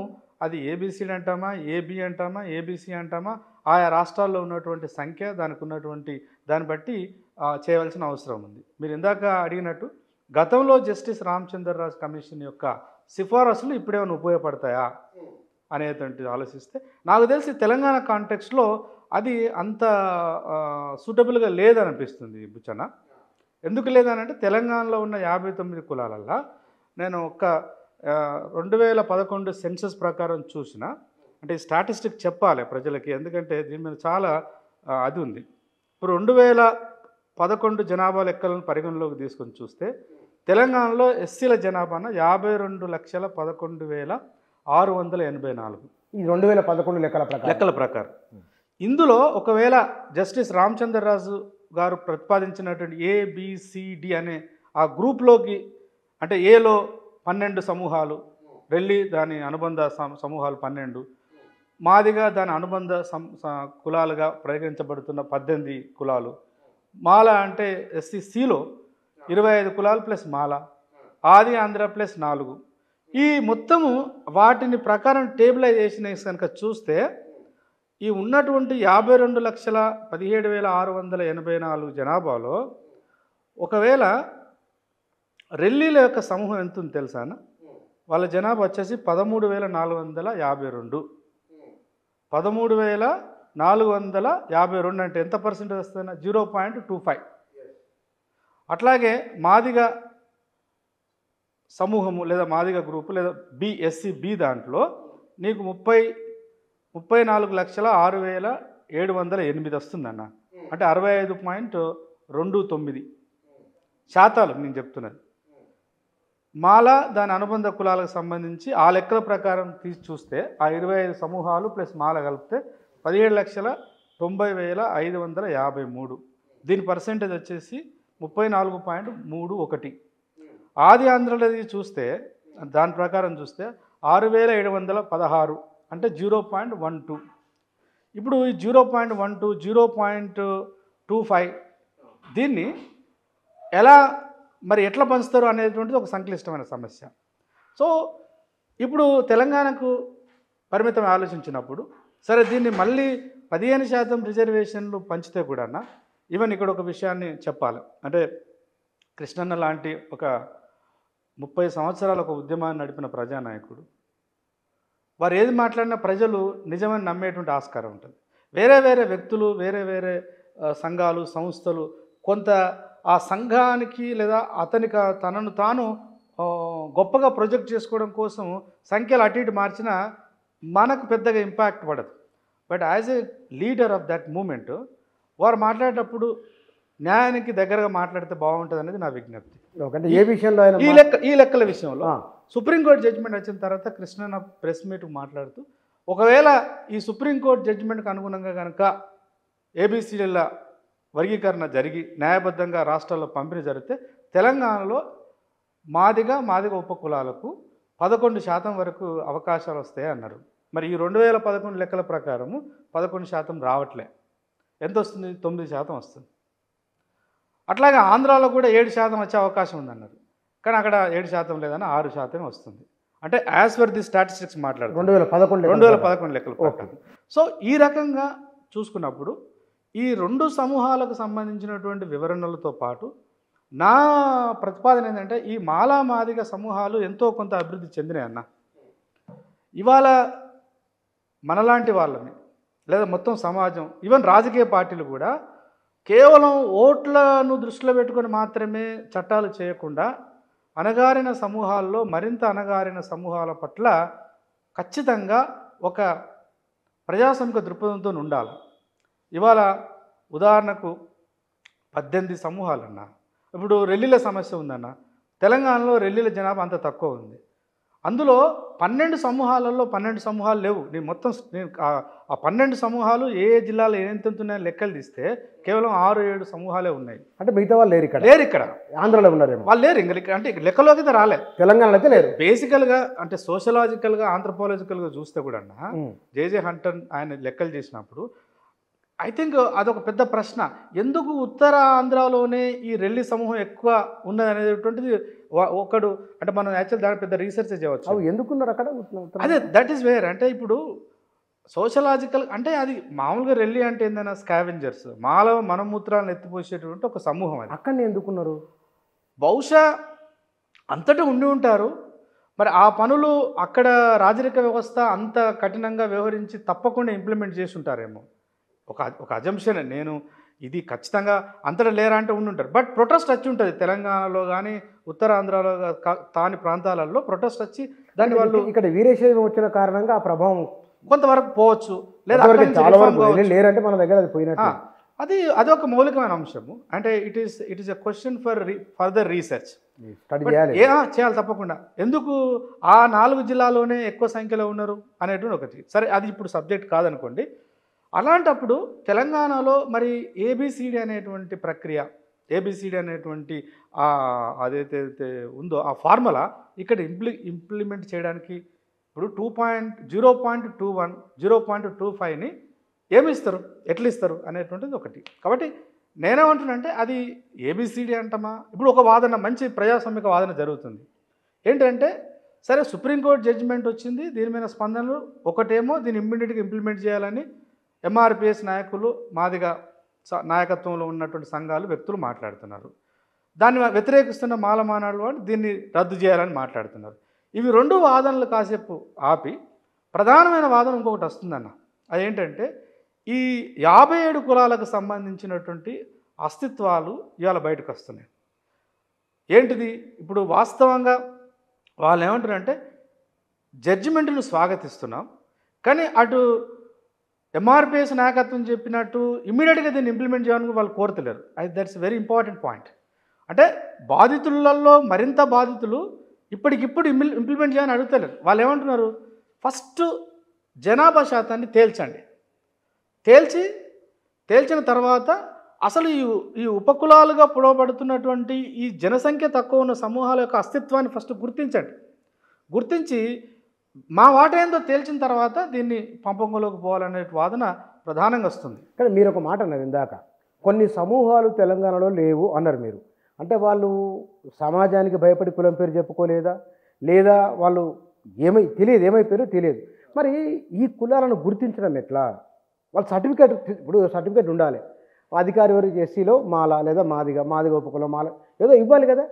అది ఏబీసీలు అంటామా, ఏబీ అంటామా, ఏబీసీ అంటామా, ఆయా రాష్ట్రాల్లో ఉన్నటువంటి సంఖ్య దానికి ఉన్నటువంటి దాన్ని బట్టి చేయవలసిన అవసరం ఉంది. మీరు ఇందాక అడిగినట్టు గతంలో జస్టిస్ రామచంద్రరాజ్ కమిషన్ యొక్క సిఫారసులు ఇప్పుడేమైనా ఉపయోగపడతాయా అనేటువంటిది ఆలోచిస్తే నాకు తెలిసి తెలంగాణ కాంటెక్స్లో అది అంత సూటబుల్గా లేదనిపిస్తుంది బుచ్చన్న. ఎందుకు లేదనంటే తెలంగాణలో ఉన్న 59 కులాలల్లో నేను ఒక 2011 సెన్సస్ ప్రకారం చూసిన, అంటే ఈ స్టాటిస్టిక్ చెప్పాలి ప్రజలకి, ఎందుకంటే దీని మీద చాలా అది ఉంది. ఇప్పుడు 2011 జనాభా లెక్కలను పరిగణలోకి తీసుకొని చూస్తే తెలంగాణలో ఎస్సీల జనాభా 52,11,684 ఈ 2011 లెక్కల ప్రకారం. ఇందులో ఒకవేళ జస్టిస్ రామచంద్రరాజు గారు ప్రతిపాదించినటువంటి ఏబిసిడి అనే ఆ గ్రూప్లోకి, అంటే ఏలో 12 సమూహాలు, రెల్లి దాని అనుబంధ సమూహాలు 12, మాదిగా దాని అనుబంధ కులాలుగా పరిగణించబడుతున్న 18 కులాలు, మాల అంటే ఎస్సీలో 25 కులాలు ప్లస్ మాల, ఆది ఆంధ్ర ప్లస్ 4, ఈ మొత్తము వాటిని ప్రకారం టేబులైజేషన్ కనుక చూస్తే ఈ ఉన్నటువంటి 52,17,684 జనాభాలో ఒకవేళ రెల్లీల యొక్క సమూహం ఎంత ఉంది తెలుసా అన్న? వాళ్ళ జనాభా వచ్చేసి 13,452. 13,452 అంటే ఎంత పర్సెంటేజ్ వస్తుందన్న? 0.25. అట్లాగే మాదిగ సమూహము లేదా మాదిగ గ్రూపు లేదా ఎస్సీ దాంట్లో నీకు 34,06,708 వస్తుందన్న. అంటే 65.29% నేను చెప్తున్నది. మాల దాని అనుబంధ కులాలకు సంబంధించి ఆ లెక్కల ప్రకారం తీసి చూస్తే ఆ 25 సమూహాలు ప్లస్ మాల కలిపితే 17,90,553. దీని పర్సెంటేజ్ వచ్చేసి 34.31. ఆది ఆంధ్రలోది చూస్తే దాని ప్రకారం చూస్తే 6,716 అంటే 0.12. ఇప్పుడు ఈ 0.12, 0.25 దీన్ని ఎట్లా పంచుతారు అనేటువంటిది ఒక సంక్లిష్టమైన సమస్య. సో ఇప్పుడు తెలంగాణకు పరిమితం ఆలోచించినప్పుడు సరే దీన్ని మళ్ళీ 15% రిజర్వేషన్లు పంచితే కూడా ఈవెన్ ఇక్కడ ఒక విషయాన్ని చెప్పాలి. అంటే కృష్ణన్న లాంటి ఒక 30 సంవత్సరాల ఒక ఉద్యమాన్ని నడిపిన ప్రజానాయకుడు, వారు ఏది మాట్లాడినా ప్రజలు నిజమని నమ్మేటువంటి ఆస్కారం ఉంటుంది. వేరే వేరే వ్యక్తులు, వేరే వేరే సంఘాలు, సంస్థలు కొంత ఆ సంఘానికి లేదా అతనికి తనను తాను గొప్పగా ప్రొజెక్ట్ చేసుకోవడం కోసం సంఖ్యలు అటు ఇటు మార్చినా మనకు పెద్దగా ఇంపాక్ట్ పడదు. But as a leader of that moment వారు మాట్లాడేటప్పుడు న్యాయానికి దగ్గరగా మాట్లాడితే బాగుంటుంది అనేది నా విజ్ఞప్తి. ఏ విషయంలో ఈ లెక్కల విషయంలో సుప్రీంకోర్టు జడ్జిమెంట్ వచ్చిన తర్వాత కృష్ణన్న ప్రెస్ మీట్ మాట్లాడుతూ ఒకవేళ ఈ సుప్రీంకోర్టు జడ్జిమెంట్కి అనుగుణంగా కనుక ఏబిసిడీల వర్గీకరణ జరిగి న్యాయబద్ధంగా రాష్ట్రాల్లో పంపిణీ జరిగితే తెలంగాణలో మాదిగ ఉపకులాలకు 11% వరకు అవకాశాలు వస్తాయి అన్నారు. మరి ఈ 2011 లెక్కల ప్రకారము 11% రావట్లే. ఎంత వస్తుంది? 9% వస్తుంది. అట్లాగే ఆంధ్రాలో కూడా 7% వచ్చే అవకాశం ఉందన్నారు. కానీ అక్కడ 7% లేదని 6% వస్తుంది. అంటే యాజ్ పర్ ది స్టాటిస్టిక్స్ మాట్లాడు 2011 లెక్కలు. సో ఈ రకంగా చూసుకున్నప్పుడు ఈ 2 సమూహాలకు సంబంధించినటువంటి వివరణలతో పాటు నా ప్రతిపాదన ఏంటంటే ఈ మాలా మాదిగ సమూహాలు ఎంతో కొంత అభివృద్ధి చెందినాయి అన్న. ఇవాళ మనలాంటి వాళ్ళని లేదా మొత్తం సమాజం, ఈవెన్ రాజకీయ పార్టీలు కూడా కేవలం ఓట్లను దృష్టిలో పెట్టుకొని మాత్రమే చట్టాలు చేయకుండా అణగారిన సమూహాల్లో మరింత అణగారిన సమూహాల పట్ల ఖచ్చితంగా ఒక ప్రజాస్వామిక దృక్పథంతో ఉండాలి. ఇవాళ ఉదాహరణకు 18 సమూహాలన్నా, ఇప్పుడు రెల్లీల సమస్య ఉందన్న. తెలంగాణలో రెల్లీల జనాభా అంత తక్కువ ఉంది. అందులో 12 సమూహాలలో 12 సమూహాలు లేవు. నేను ఆ 12 సమూహాలు ఏ జిల్లాలో ఎంత ఉన్నాయో లెక్కలు తీస్తే కేవలం 6-7 సమూహాలే ఉన్నాయి. అంటే మిగతా వాళ్ళు లేరు ఇక్కడ ఆంధ్రలో ఉన్నారేమో. వాళ్ళు లేరు అంటే లెక్కలోకి అయితే రాలే. తెలంగాణలో అయితే లేరు. బేసికల్గా అంటే సోషలాజికల్గా ఆంథ్రపాలజికల్గా చూస్తే కూడా జేజే హంటర్ ఆయన లెక్కలు చేసినప్పుడు ఐ థింక్ అదొక పెద్ద ప్రశ్న. ఎందుకు ఉత్తర ఆంధ్రాలోనే ఈ రెల్లి సమూహం ఎక్కువ ఉన్నది అనేటువంటిది ఒకడు అంటే మనం యాక్చువల్ దాని పెద్ద రీసెర్చ్ చేయవచ్చు. ఎందుకున్నారు అక్కడ? అదే దట్ ఈస్ వేర్. అంటే ఇప్పుడు సోషలాజికల్ అంటే అది మామూలుగా రెల్లి అంటే ఏందన్నా స్కావెంజర్స్, మాలో మనమూత్రాలను ఎత్తిపోసేటువంటి ఒక సమూహం. అది అక్కడనే ఎందుకున్నారు? బహుశా అంతటా ఉండి ఉంటారు. మరి ఆ పనులు అక్కడ రాజరిక వ్యవస్థ అంత కఠినంగా వ్యవహరించి తప్పకుండా ఇంప్లిమెంట్ చేసి ఉంటారేమో. ఒక అజంప్షన్. నేను ఇది ఖచ్చితంగా అంతటా లేరా అంటే ఉండుంటారు. బట్ ప్రొటెస్ట్ వచ్చి ఉంటుంది తెలంగాణలో కానీ ఉత్తరాంధ్రలో తాని ప్రాంతాలలో ప్రొటెస్ట్ వచ్చి దాన్ని వాళ్ళు ఇక్కడ వీరశైవం వచ్చిన కారణంగా ఆ ప్రభావం కొంతవరకు పోవచ్చు, లేదా అంతవరకు అక్కడి నుంచి చాలా reform వరకు కావచ్చు. లేరంటే మన దగ్గర అది పోయినట్టు. అది ఒక మౌలికమైన అంశము. అంటే it is a question for further research. Study చేయాలి. చేయాలి తప్పకుండా. ఎందుకు ఆ 4 జిల్లాలోనే ఎక్కువ సంఖ్యలో ఉన్నారు అనేటువంటి ఒకటి. సరే, అది ఇప్పుడు సబ్జెక్ట్ కాదనుకోండి. అలాంటప్పుడు తెలంగాణలో మరి ఏబిసిడి అనేటువంటి ప్రక్రియ, ఏబిసిడి అనేటువంటి అదైతే ఉందో ఆ ఫార్ములా ఇక్కడ ఇంప్లిమెంట్ చేయడానికి ఇప్పుడు 0.21 0.25ని ఏమి ఇస్తారు, ఎట్లా ఇస్తారు అనేటువంటిది ఒకటి. కాబట్టి నేనేమంటున్నానంటే అది ఏబిసిడి అంటామా. ఇప్పుడు ఒక వాదన, మంచి ప్రజాస్వామిక వాదన జరుగుతుంది. ఏంటంటే సరే, సుప్రీంకోర్టు జడ్జిమెంట్ వచ్చింది, దీని మీద స్పందనలు. ఒకటేమో దీన్ని ఇమ్మీడియట్గా ఇంప్లిమెంట్ చేయాలని ఎంఆర్పిఎస్ నాయకులు, మాదిగ నాయకత్వంలో ఉన్నటువంటి సంఘాలు, వ్యక్తులు మాట్లాడుతున్నారు. దాన్ని వ్యతిరేకిస్తున్న మాల మానాడు వాళ్ళు దీన్ని రద్దు చేయాలని మాట్లాడుతున్నారు. ఇవి 2 వాదనలు కాసేపు ఆపి ప్రధానమైన వాదన ఇంకొకటి వస్తుందన్న. అదేంటంటే ఈ 57 కులాలకు సంబంధించినటువంటి అస్తిత్వాలు ఇవాళ బయటకు వస్తున్నాయి. ఏంటిది? ఇప్పుడు వాస్తవంగా వాళ్ళు ఏమంటారంటే జడ్జిమెంట్ను స్వాగతిస్తున్నాం, కానీ అటు ఎంఆర్పిఎస్ నాయకత్వం చెప్పినట్టు ఇమ్మీడియట్గా దీన్ని ఇంప్లిమెంట్ చేయాలని వాళ్ళు కోరుతలేరు. That's very important point. అంటే బాధితులలో మరింత బాధితులు ఇప్పటికిప్పుడు ఇంప్లిమెంట్ చేయాలని అడుగుతలేరు. వాళ్ళు ఏమంటున్నారు, ఫస్ట్ జనాభా శాతాన్ని తేల్చండి, తేల్చిన తర్వాత అసలు ఈ ఉపకులాలుగా పొడవబడుతున్నటువంటి ఈ జనసంఖ్య తక్కువ ఉన్న సమూహాల యొక్క అస్తిత్వాన్ని ఫస్ట్ గుర్తించి మా వాట ఏందో తేల్చిన తర్వాత దీన్ని పంపకంలోకి పోవాలనే వాదన ప్రధానంగా వస్తుంది. కానీ మీరు ఒక మాట అన్నారు ఇందాక, కొన్ని సమూహాలు తెలంగాణలో లేవు అన్నారు మీరు. అంటే వాళ్ళు సమాజానికి భయపడి కులం పేరు చెప్పుకోలేదా, లేదా వాళ్ళు ఏమైపోయారో తెలియదు. మరి ఈ కులాలను గుర్తించడం ఎట్లా? వాళ్ళు సర్టిఫికేట్ ఉండాలి. అధికారి ఎవరికి ఎస్సీలో మాల, లేదా మాదిగ ఉపకులం మాల ఏదో ఇవ్వాలి కదా.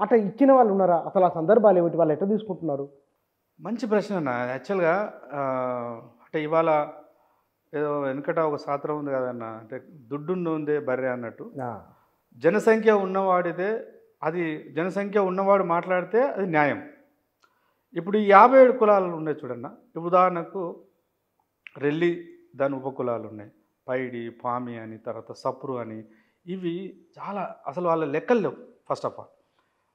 అట్లా ఇచ్చిన వాళ్ళు ఉన్నారా? అసలు ఆ సందర్భాలు ఏమిటి? వాళ్ళు ఎట్లా తీసుకుంటున్నారు? మంచి ప్రశ్న అన్న. యాక్చువల్గా అంటే ఇవాళ ఏదో వెనకట ఒక శాస్త్రం ఉంది కదన్న, అంటే దుడ్డుండే బర్రె అన్నట్టు. జనసంఖ్య ఉన్నవాడితే అది, జనసంఖ్య ఉన్నవాడు మాట్లాడితే అది న్యాయం. ఇప్పుడు ఈ 57 కులాలు ఉన్నాయి చూడన్న. ఇప్పుడు ఉదాహరణకు రెల్లి, దాని ఉపకులాలు ఉన్నాయి, పైడి, పామి అని, తర్వాత సప్రు అని. ఇవి చాలా అసలు వాళ్ళ లెక్కలు లేవు. ఫస్ట్ ఆఫ్ ఆల్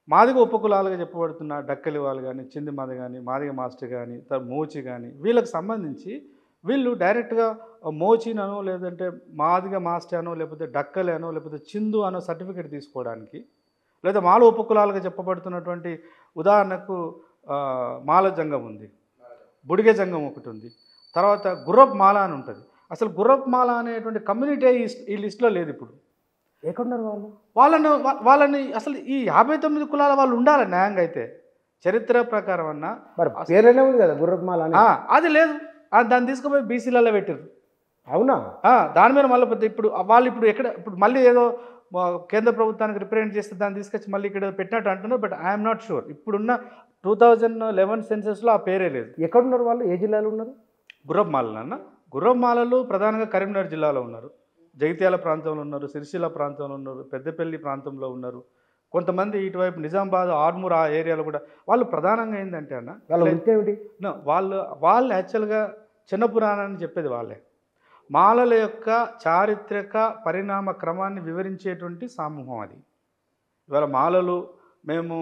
మాదిగ ఉపకులాలుగా చెప్పబడుతున్న డక్కలి వాళ్ళు కానీ, చింది మాది కానీ, మాదిగ మాస్టర్ కానీ, మోచి కానీ, వీళ్ళకి సంబంధించి వీళ్ళు డైరెక్ట్గా మోచినో, లేదంటే మాదిగ మాస్టర్ అనో, లేకపోతే డక్కలి అనో, లేకపోతే చిందు అనో సర్టిఫికేట్ తీసుకోవడానికి, లేదా మాల ఉపకులాలుగా చెప్పబడుతున్నటువంటి ఉదాహరణకు మాల జంగం ఉంది, బుడిగ జంగం ఒకటి ఉంది, తర్వాత గుర్రప్ మాల అని ఉంటుంది. అసలు గుర్రప్ మాల అనేటువంటి కమ్యూనిటీ ఈ లిస్టులో లేదు. ఇప్పుడు ఎక్కడున్నారు వాళ్ళని అసలు ఈ 59 కులాల వాళ్ళు ఉండాలి న్యాయంగా. అయితే చరిత్ర ప్రకారం అన్నా పేరేనే ఉంది కదా గుర్రమాల, అది లేదు. దాన్ని తీసుకుపోయి బీసీలలో పెట్టారు. అవునా? దాని మీద మళ్ళీ ఇప్పుడు వాళ్ళు ఇప్పుడు మళ్ళీ ఏదో కేంద్ర ప్రభుత్వానికి రిప్రజెంట్ చేస్తే దాన్ని తీసుకొచ్చి మళ్ళీ ఇక్కడ పెట్టినట్టు అంటున్నారు. But I'm not sure. ఇప్పుడున్న 2011 సెన్సెస్లో ఆ పేరే లేదు. ఎక్కడున్నారు వాళ్ళు? ఏ జిల్లాలో ఉన్నారు? గుర్రమాలన్న. గుర్రమాలలు ప్రధానంగా కరీంనగర్ జిల్లాలో ఉన్నారు, జగిత్యాల ప్రాంతంలో ఉన్నారు, సిరిసిల్ల ప్రాంతంలో ఉన్నారు, పెద్దపల్లి ప్రాంతంలో ఉన్నారు. కొంతమంది ఇటువైపు నిజామాబాద్, ఆర్మూర్ ఆ ఏరియాలో కూడా. వాళ్ళు ప్రధానంగా ఏంటంటే అన్న, వాళ్ళు యాక్చువల్గా చిన్న పురాణాన్ని చెప్పేది వాళ్ళే. మాలల యొక్క చారిత్రక పరిణామ క్రమాన్ని వివరించేటువంటి సమూహం అది. ఇవాళ మాలలు మేము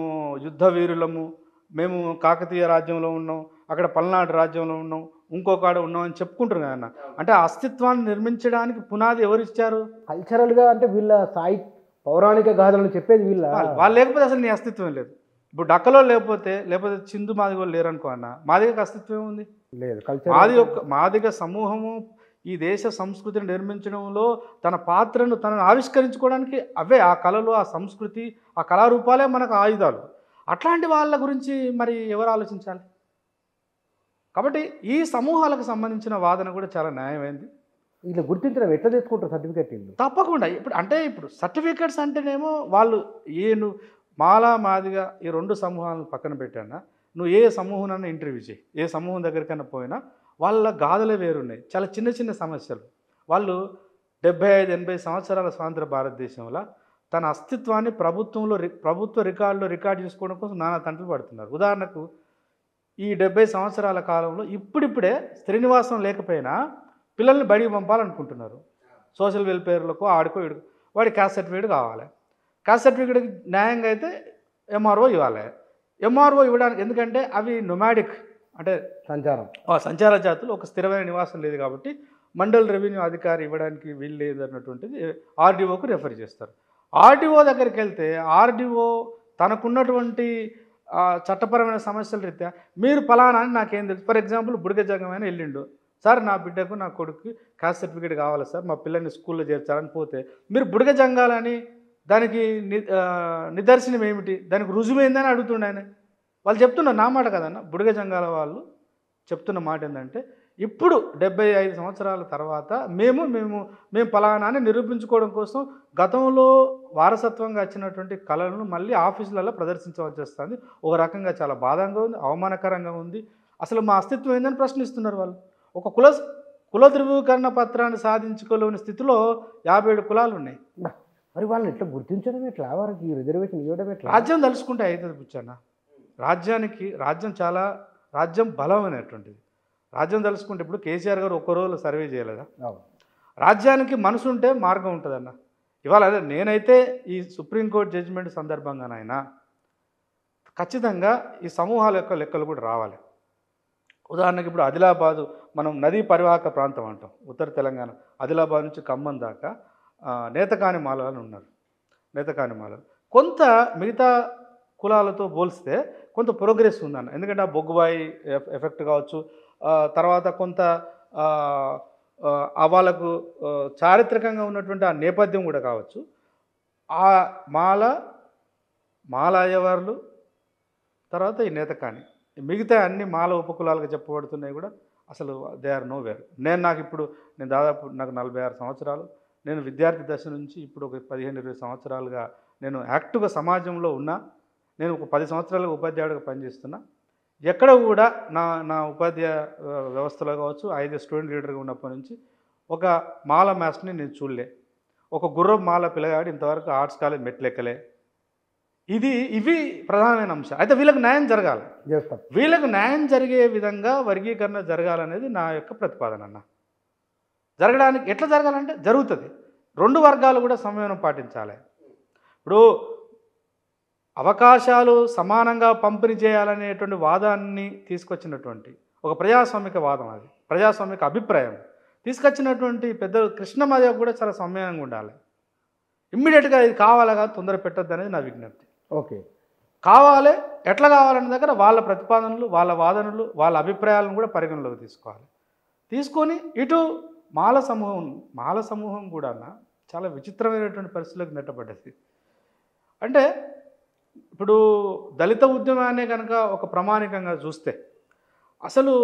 యుద్ధ వీరులము, మేము కాకతీయ రాజ్యంలో ఉన్నాం, అక్కడ పల్నాడు రాజ్యంలో ఉన్నాం, ఇంకొకడ ఉన్నాం అని చెప్పుకుంటారు కదన్న. అంటే ఆ అస్తిత్వాన్ని నిర్మించడానికి పునాది ఎవరు ఇచ్చారు? కల్చరల్గా అంటే వీళ్ళ పౌరాణిక గాథలను చెప్పేది వాళ్ళు లేకపోతే అసలు నీ అస్తిత్వం లేదు. ఇప్పుడు డక్కలో లేకపోతే చిందు మాదిగోళ్ళు లేరు అనుకో అన్న, మాదిగకు అస్తిత్వం ఉంది లేదు. మాదిగ సమూహము ఈ దేశ సంస్కృతిని నిర్మించడంలో తన పాత్రను తనను ఆవిష్కరించుకోవడానికి అవే ఆ కళలు, ఆ సంస్కృతి, ఆ కళారూపాలే మనకు ఆయుధాలు. అట్లాంటి వాళ్ళ గురించి మరి ఎవరు ఆలోచించాలి? కాబట్టి ఈ సమూహాలకు సంబంధించిన వాదన కూడా చాలా న్యాయమైంది. ఇలా గుర్తించడం ఎట్లా తెచ్చుకుంటారు సర్టిఫికేట్? తప్పకుండా. ఇప్పుడు సర్టిఫికేట్స్ అంటేనేమో వాళ్ళు మాల మాదిగా ఈ 2 సమూహాలను పక్కన పెట్టానా, నువ్వు ఏ సమూహంలో ఇంటర్వ్యూ చేయి, ఏ సమూహం దగ్గరికైనా పోయినా వాళ్ళ గాథలే వేరున్నాయి. చాలా చిన్న చిన్న సమస్యలు. వాళ్ళు 75-80 సంవత్సరాల స్వాతంత్ర భారతదేశంలో తన అస్తిత్వాన్ని ప్రభుత్వ రికార్డులో రికార్డు చేసుకోవడం కోసం నానా తంటలు పడుతున్నారు. ఉదాహరణకు ఈ 70 సంవత్సరాల కాలంలో ఇప్పుడిప్పుడే శ్రీనివాసం లేకపోయినా పిల్లల్ని బడికి పంపాలనుకుంటున్నారు. సోషల్ వెల్ఫేర్లకు ఆడుకో ఇడుకో వాడి క్యాస్ట్ సర్టిఫికేట్ కావాలి. క్యాస్ట్ సర్టిఫికేట్కి న్యాయంగా అయితే ఎంఆర్ఓ ఇవ్వాలి. ఎంఆర్ఓ ఇవ్వడానికి ఎందుకంటే అవి నొమాడిక్ అంటే సంచార జాతులు, ఒక స్థిరమైన నివాసం లేదు కాబట్టి మండల్ రెవెన్యూ అధికారి ఇవ్వడానికి వీలు లేదు అన్నటువంటిది ఆర్డీఓకు రెఫర్ చేస్తారు. ఆర్డీఓ దగ్గరికి వెళ్తే ఆర్డీఓ తనకున్నటువంటి చట్టపరమైన సమస్యల రీత్యా మీరు ఫలానా అని నాకేం తెలుసు. ఫర్ ఎగ్జాంపుల్ బుడిగ జంగమైన వెళ్ళిండు, సార్ నా బిడ్డకు నా కొడుకు క్యాస్ట్ సర్టిఫికేట్ కావాలి సార్, మా పిల్లల్ని స్కూల్లో చేర్చాలని పోతే మీరు బుడిగ జంగాలని దానికి నిదర్శనం ఏమిటి, దానికి రుజువైందని అడుగుతుండే ఆయన. వాళ్ళు చెప్తున్నారు, నా మాట కదన్న, బుడిగ జంగాల వాళ్ళు చెప్తున్న మాట ఏంటంటే ఇప్పుడు 75 సంవత్సరాల తర్వాత మేము ఫలానా అని నిరూపించుకోవడం కోసం గతంలో వారసత్వంగా వచ్చినటువంటి కళలను మళ్ళీ ఆఫీసులలో ప్రదర్శించవలసి వస్తుంది. ఒక రకంగా చాలా బాధంగా ఉంది, అవమానకరంగా ఉంది. అసలు మా అస్తిత్వం ఏందని ప్రశ్నిస్తున్నారు వాళ్ళు. ఒక కుల ధృవీకరణ పత్రాన్ని సాధించుకోలేని స్థితిలో 57 కులాలు ఉన్నాయి. మరి వాళ్ళని ఎట్లా గుర్తించడం, ఎట్లా వారికి రిజర్వేషన్ ఇవ్వడం ఎట్లా? రాజ్యం తలుచుకుంటే అవుతుంది పుచ్చన్న. రాజ్యం బలమైనటువంటిది. రాజ్యం తలుచుకుంటే ఇప్పుడు కేసీఆర్ గారు ఒక్క రోజులో సర్వే చేయలేదా? రాజ్యానికి మనసు ఉంటే మార్గం ఉంటుందన్న. ఇవాళ నేనైతే ఈ సుప్రీంకోర్టు జడ్జిమెంట్ సందర్భంగానైనా ఖచ్చితంగా ఈ సమూహాల యొక్క లెక్కలు కూడా రావాలి. ఉదాహరణకి ఇప్పుడు ఆదిలాబాదు మనం నదీ పరివాహక ప్రాంతం అంటాం, ఉత్తర తెలంగాణ. ఆదిలాబాద్ నుంచి ఖమ్మం దాకా నేతకాని మాలలు ఉన్నారు. నేతకాని మాలలు కొంత మిగతా కులాలతో పోలిస్తే కొంత ప్రోగ్రెస్ ఉందన్న. ఎందుకంటే ఆ బొగ్గుబాయి ఎఫెక్ట్ కావచ్చు, తర్వాత కొంత వాళ్ళకు చారిత్రకంగా ఉన్నటువంటి ఆ నేపథ్యం కూడా కావచ్చు. ఆ మాల అయ్యవార్లు, తర్వాత ఈ నేతకాని, మిగతా అన్ని మాల ఉపకులాలుగా చెప్పబడుతున్నాయి కూడా అసలు దే ఆర్ నో వేర్. నేను దాదాపు నాకు 46 సంవత్సరాలు. నేను విద్యార్థి దశ నుంచి ఇప్పుడు ఒక 15-20 సంవత్సరాలుగా నేను యాక్టివ్గా సమాజంలో ఉన్నా. నేను ఒక 10 సంవత్సరాలుగా ఉపాధ్యాయుడిగా పనిచేస్తున్నా. ఎక్కడ కూడా నా ఉపాధ్యాయ వ్యవస్థలో కావచ్చు, 5 స్టూడెంట్ లీడర్గా ఉన్నప్పటి నుంచి ఒక మాల మ్యాథ్స్ని నేను చూడలే. ఒక గుర్రం మాల పిల్లగాడు ఇంతవరకు ఆర్ట్స్ కాలేజ్ మెట్లెక్కలే. ఇవి ప్రధానమైన అంశం. అయితే వీళ్ళకి న్యాయం జరగాలి. వీళ్ళకు న్యాయం జరిగే విధంగా వర్గీకరణ జరగాలనేది నా యొక్క ప్రతిపాదన అన్న. జరగడానికి ఎట్లా జరగాలంటే జరుగుతుంది. 2 వర్గాలు కూడా సంయమనం పాటించాలి. ఇప్పుడు అవకాశాలు సమానంగా పంపిణీ చేయాలనేటువంటి వాదాన్ని తీసుకొచ్చినటువంటి ఒక ప్రజాస్వామిక వాదం, అది ప్రజాస్వామిక అభిప్రాయం తీసుకొచ్చినటువంటి పెద్దలు కృష్ణమాదేవ్ కూడా చాలా సంయమనంగా ఉండాలి. ఇమ్మీడియట్గా ఇది కావాలగా తొందర పెట్టద్దు అనేది నా విజ్ఞప్తి. ఓకే, కావాలి, ఎట్లా కావాలనే దగ్గర వాళ్ళ ప్రతిపాదనలు, వాళ్ళ వాదనలు, వాళ్ళ అభిప్రాయాలను కూడా పరిగణలోకి తీసుకోవాలి. తీసుకొని ఇటు మాల సమూహం కూడా చాలా విచిత్రమైనటువంటి పరిస్థితులకు నెట్టబడ్డది. అంటే ఇప్పుడు దళిత ఉద్యమాన్ని కనుక ఒక ప్రామాణికంగా చూస్తే అసలు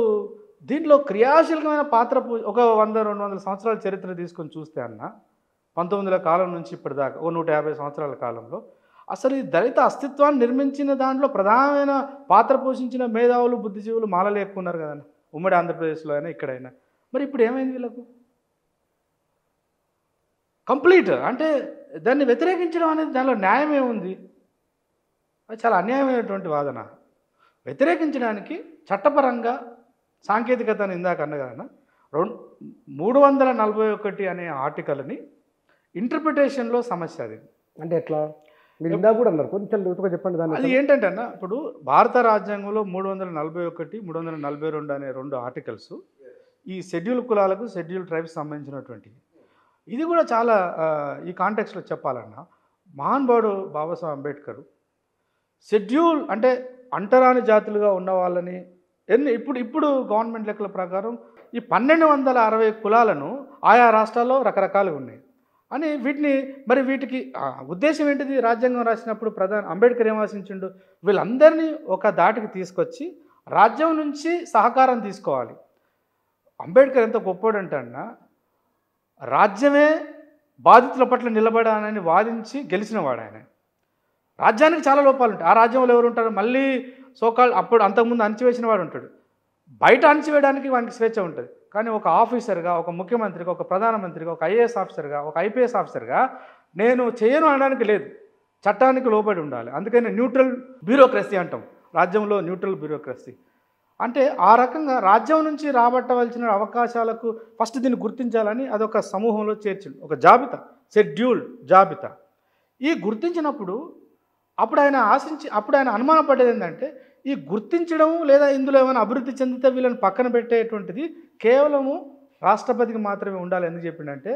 దీంట్లో క్రియాశీలకమైన పాత్ర ఒక 100-200 సంవత్సరాల చరిత్ర తీసుకొని చూస్తే 1900 కాలం నుంచి ఇప్పటిదాకా 150 సంవత్సరాల కాలంలో అసలు ఈ దళిత అస్తిత్వాన్ని నిర్మించిన దాంట్లో ప్రధానమైన పాత్ర పోషించిన మేధావులు, బుద్ధిజీవులు మాలలు ఎక్కువ ఉన్నారు కదన్న, ఉమ్మడి ఆంధ్రప్రదేశ్లో అయినా ఇక్కడైనా. మరి ఇప్పుడు ఏమైంది వీళ్ళకు? కంప్లీట్ అంటే దాన్ని వ్యతిరేకించడం అనేది దానిలో న్యాయం ఏముంది? అది చాలా అన్యాయమైనటువంటి వాదన. వ్యతిరేకించడానికి చట్టపరంగా సాంకేతికతను ఇందాక అన్నగాన 341 అనే ఆర్టికల్ని ఇంటర్ప్రిటేషన్లో సమస్య. అది అంటే ఎట్లా? మీరు ఇందాక కూడా అన్నారు, కొంచెం లోతుగా చెప్పండి. దాన్ని అది ఏంటంటే ఇప్పుడు భారత రాజ్యాంగంలో 341, 342 అనే 2 ఆర్టికల్స్ ఈ షెడ్యూల్ కులాలకు, షెడ్యూల్ ట్రైబ్స్ సంబంధించినటువంటివి. ఇది కూడా చాలా ఈ కాంటెక్స్లో చెప్పాలన్నా, మహానుభావుడు బాబాసాహెబ్ అంబేద్కర్ షెడ్యూల్ అంటే అంటరాని జాతులుగా ఉన్న వాళ్ళని ఇప్పుడు గవర్నమెంట్ లెక్కల ప్రకారం ఈ 1260 కులాలను ఆయా రాష్ట్రాల్లో రకరకాలుగా ఉన్నాయి అని వీటికి ఉద్దేశం ఏంటిది? రాజ్యాంగం రాసినప్పుడు అంబేద్కర్ ఏం ఆశించిండు? వీళ్ళందరినీ ఒక దాటికి తీసుకొచ్చి రాజ్యం నుంచి సహకారం తీసుకోవాలి. అంబేద్కర్ ఎంత గొప్పోడంటే రాజ్యమే బాధితుల పట్ల నిలబడాలని వాదించి గెలిచినవాడు ఆయన. రాజ్యానికి చాలా లోపాలు ఉంటాయి. ఆ రాజ్యంలో ఎవరు ఉంటారు? మళ్ళీ సోకాల్ అప్పుడు అంతకుముందు అణచివేసిన వాడు ఉంటాడు. బయట అణచివేయడానికి వానికి స్వేచ్ఛ ఉంటుంది. కానీ ఒక ఆఫీసర్గా, ఒక ముఖ్యమంత్రిగా, ఒక ప్రధానమంత్రిగా, ఒక ఐఏఎస్ ఆఫీసర్గా, ఒక ఐపీఎస్ ఆఫీసర్గా నేను చేయను అనడానికి లేదు. చట్టానికి లోబడి ఉండాలి. అందుకని న్యూట్రల్ బ్యూరోక్రసీ అంటాం. రాజ్యంలో న్యూట్రల్ బ్యూరోక్రసీ అంటే ఆ రకంగా రాజ్యం నుంచి రాబట్టవలసిన అవకాశాలకు ఫస్ట్ దీన్ని గుర్తించాలని అదొక సమూహంలో చేర్చింది. ఒక జాబితా, షెడ్యూల్ జాబితా. ఈ గుర్తించినప్పుడు అప్పుడు ఆయన అనుమానపడేది ఏంటంటే ఈ గుర్తించడం లేదా ఇందులో ఏమైనా అభివృద్ధి చెందితే వీళ్ళని పక్కన పెట్టేటువంటిది కేవలము రాష్ట్రపతికి మాత్రమే ఉండాలి. ఎందుకు చెప్పిండంటే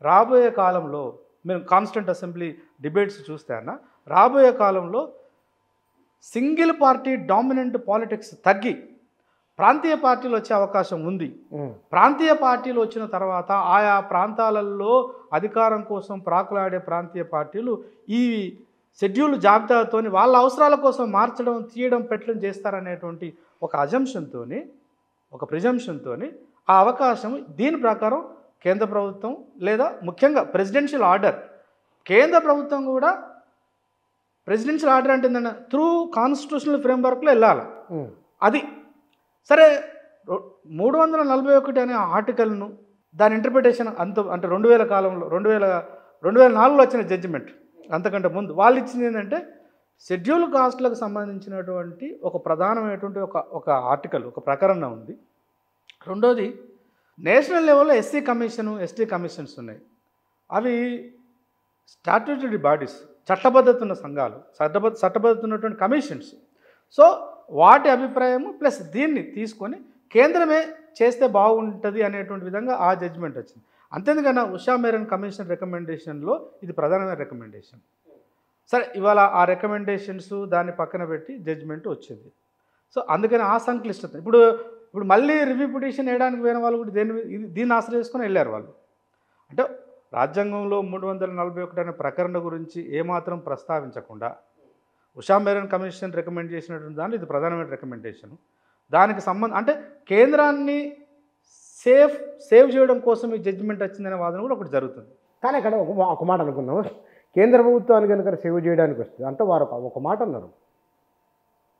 రాబోయే కాలంలో మేము కాన్స్టిట్యూంట్ అసెంబ్లీ డిబేట్స్ చూస్తే అన్న రాబోయే కాలంలో సింగిల్ పార్టీ డామినెంట్ పాలిటిక్స్ తగ్గి ప్రాంతీయ పార్టీలు వచ్చే అవకాశం ఉంది. ప్రాంతీయ పార్టీలు వచ్చిన తర్వాత ఆయా ప్రాంతాలలో అధికారం కోసం ప్రాకులాడే ప్రాంతీయ పార్టీలు ఈ షెడ్యూల్ జాబితాతోని వాళ్ళ అవసరాల కోసం మార్చడం, తీయడం, పెట్టడం చేస్తారనేటువంటి ఒక అజంప్షన్తో, ఒక ప్రిజంప్షన్తో ఆ అవకాశం దీని ప్రకారం కేంద్ర ప్రభుత్వం లేదా ముఖ్యంగా ప్రెసిడెన్షియల్ ఆర్డర్, కేంద్ర ప్రభుత్వం కూడా ప్రెసిడెన్షియల్ ఆర్డర్ అంటే ఏంటంటే త్రూ కాన్స్టిట్యూషనల్ ఫ్రేమ్వర్క్లో వెళ్ళాలి. అది సరే 341 అనే ఆర్టికల్ను దాని ఇంటర్ప్రిటేషన్ అంటే 2000 కాలంలో 2004లో వచ్చిన జడ్జిమెంట్, అంతకంటే ముందు వాళ్ళు ఇచ్చింది ఏంటంటే షెడ్యూల్ కాస్ట్లకు సంబంధించినటువంటి ఒక ప్రధానమైనటువంటి ఒక ఆర్టికల్, ఒక ప్రకరణ ఉంది. రెండోది నేషనల్ లెవెల్లో ఎస్సీ కమిషను, ఎస్టీ కమిషన్స్ ఉన్నాయి. అవి స్టాట్యూటరీ బాడీస్, చట్టబద్ధత ఉన్న సంఘాలు, చట్టబద్ధత ఉన్నటువంటి కమిషన్స్. సో వాటి అభిప్రాయము ప్లస్ దీన్ని తీసుకొని కేంద్రమే చేస్తే బాగుంటుంది అనేటువంటి విధంగా ఆ జడ్జిమెంట్ వచ్చింది. అంతేందుకన్నా ఉషా మేరన్ కమిషన్ రికమెండేషన్లో ఇది ప్రధానమైన రికమెండేషన్. సరే ఇవాళ ఆ రికమెండేషన్స్ దాన్ని పక్కన పెట్టి జడ్జిమెంట్ వచ్చింది. సో అందుకని ఆ సంక్లిష్టత ఇప్పుడు మళ్ళీ రివ్యూ పిటిషన్ వేయడానికి పోయిన వాళ్ళు కూడా దీన్ని ఆశ్రయించుకొని వెళ్ళారు వాళ్ళు. అంటే రాజ్యాంగంలో 341 అనే ప్రకరణ గురించి ఏమాత్రం ప్రస్తావించకుండా ఉషా మేరన్ కమిషన్ రికమెండ్ చేసినటువంటి దాంట్లో ఇది ప్రధానమైన రికమెండేషన్. దానికి అంటే కేంద్రాన్ని సేవ్ చేయడం కోసం ఈ జడ్జిమెంట్ వచ్చిందనే వాదన కూడా ఒకటి జరుగుతుంది. కానీ అక్కడ ఒక మాట అనుకున్నాం, కేంద్ర ప్రభుత్వాన్ని కనుక సేవ్ చేయడానికి వస్తుంది అంటే వారు ఒక మాట అన్నారు,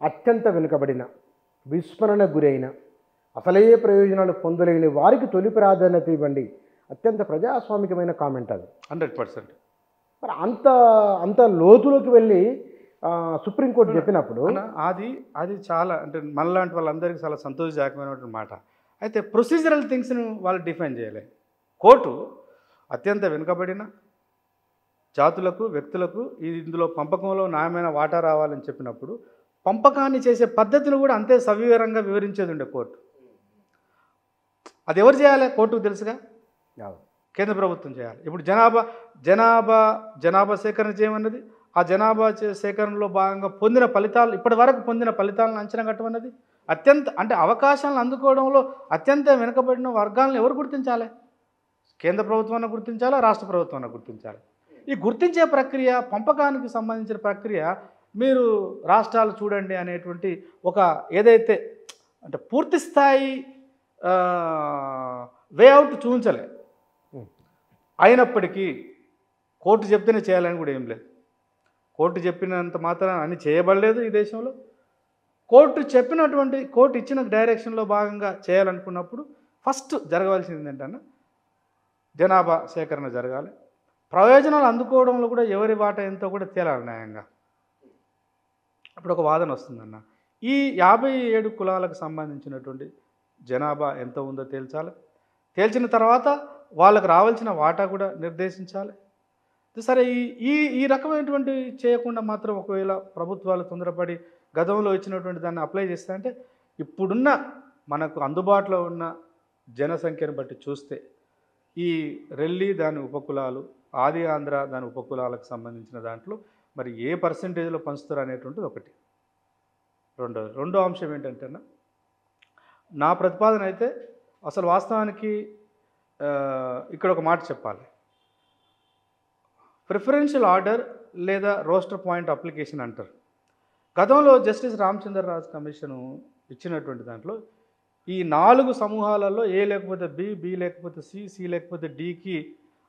అత్యంత వెనుకబడిన, విస్మరణకు గురైన, అసలే ప్రయోజనాలు పొందలేని వారికి తొలి ప్రాధాన్యత ఇవ్వండి. అత్యంత ప్రజాస్వామికమైన కామెంట్ అది. 100%. మరి అంత లోతులోకి వెళ్ళి సుప్రీంకోర్టు చెప్పినప్పుడు అది చాలా అంటే మనలాంటి వాళ్ళందరికీ చాలా సంతోషదాయకమైనటువంటి మాట. అయితే ప్రొసీజరల్ థింగ్స్ను వాళ్ళు డిఫైన్ చేయలే. కోర్టు అత్యంత వెనుకబడిన జాతులకు, వ్యక్తులకు ఇందులో పంపకంలో న్యాయమైన వాటా రావాలని చెప్పినప్పుడు పంపకాన్ని చేసే పద్ధతిని కూడా అంతే సవివరంగా వివరించేది ఉండే కోర్టు. అది ఎవరు చేయాలి? కోర్టుకు తెలుసుగా, కేంద్ర ప్రభుత్వం చేయాలి. ఇప్పుడు జనాభా సేకరణ చేయమన్నది, ఆ జనాభా సేకరణలో భాగంగా పొందిన ఫలితాలు, ఇప్పటి వరకు పొందిన ఫలితాలను అంచనా కట్టమన్నది. అంటే అవకాశాలను అందుకోవడంలో అత్యంత వెనుకబడిన వర్గాలను ఎవరు గుర్తించాలి? కేంద్ర ప్రభుత్వాన్ని గుర్తించాలా, రాష్ట్ర ప్రభుత్వాన్ని గుర్తించాలి. ఈ గుర్తించే ప్రక్రియ, పంపకానికి సంబంధించిన ప్రక్రియ మీరు రాష్ట్రాలు చూడండి అనేటువంటి ఒక ఏదైతే అంటే పూర్తి స్థాయి వేఅవుట్ చూపించలే. అయినప్పటికీ కోర్టు చెప్తేనే చేయాలని కూడా ఏం లేదు. కోర్టు చెప్పినంత మాత్రం అన్ని చేయబడలేదు ఈ దేశంలో. కోర్టు ఇచ్చిన డైరెక్షన్లో భాగంగా చేయాలనుకున్నప్పుడు ఫస్ట్ జరగవలసింది ఏంటన్నా జనాభా సేకరణ జరగాలి. ప్రయోజనాలు అందుకోవడంలో కూడా ఎవరి వాటా ఎంతో కూడా తేలాలి న్యాయంగా. అప్పుడు ఒక వాదన వస్తుందన్న, ఈ 57 కులాలకు సంబంధించినటువంటి జనాభా ఎంత ఉందో తేల్చాలి. తేల్చిన తర్వాత వాళ్ళకు రావాల్సిన వాటా కూడా నిర్దేశించాలి. సరే ఈ రకమైనటువంటి చేయకుండా మాత్రం ఒకవేళ ప్రభుత్వాలు తొందరపడి గతంలో ఇచ్చినటువంటి దాన్ని అప్లై చేస్తాయంటే ఇప్పుడున్న మనకు అందుబాటులో ఉన్న జనసంఖ్యను బట్టి చూస్తే ఈ రెల్లి దాని ఉపకులాలు, ఆది ఆంధ్ర దాని ఉపకులాలకు సంబంధించిన దాంట్లో మరి ఏ పర్సెంటేజ్లో పంచుతారు అనేటువంటిది ఒకటి. రెండో అంశం ఏంటంటేనా, నా ప్రతిపాదన అయితే అసలు వాస్తవానికి ఇక్కడ ఒక మాట చెప్పాలి. ప్రిఫరెన్షియల్ ఆర్డర్ లేదా రోస్టర్ పాయింట్ అప్లికేషన్ అంటారు. గతంలో జస్టిస్ రామచంద్రరాజు కమిషను ఇచ్చినటువంటి దాంట్లో ఈ 4 సమూహాలలో ఏ లేకపోతే బి లేకపోతే సి లేకపోతే డికి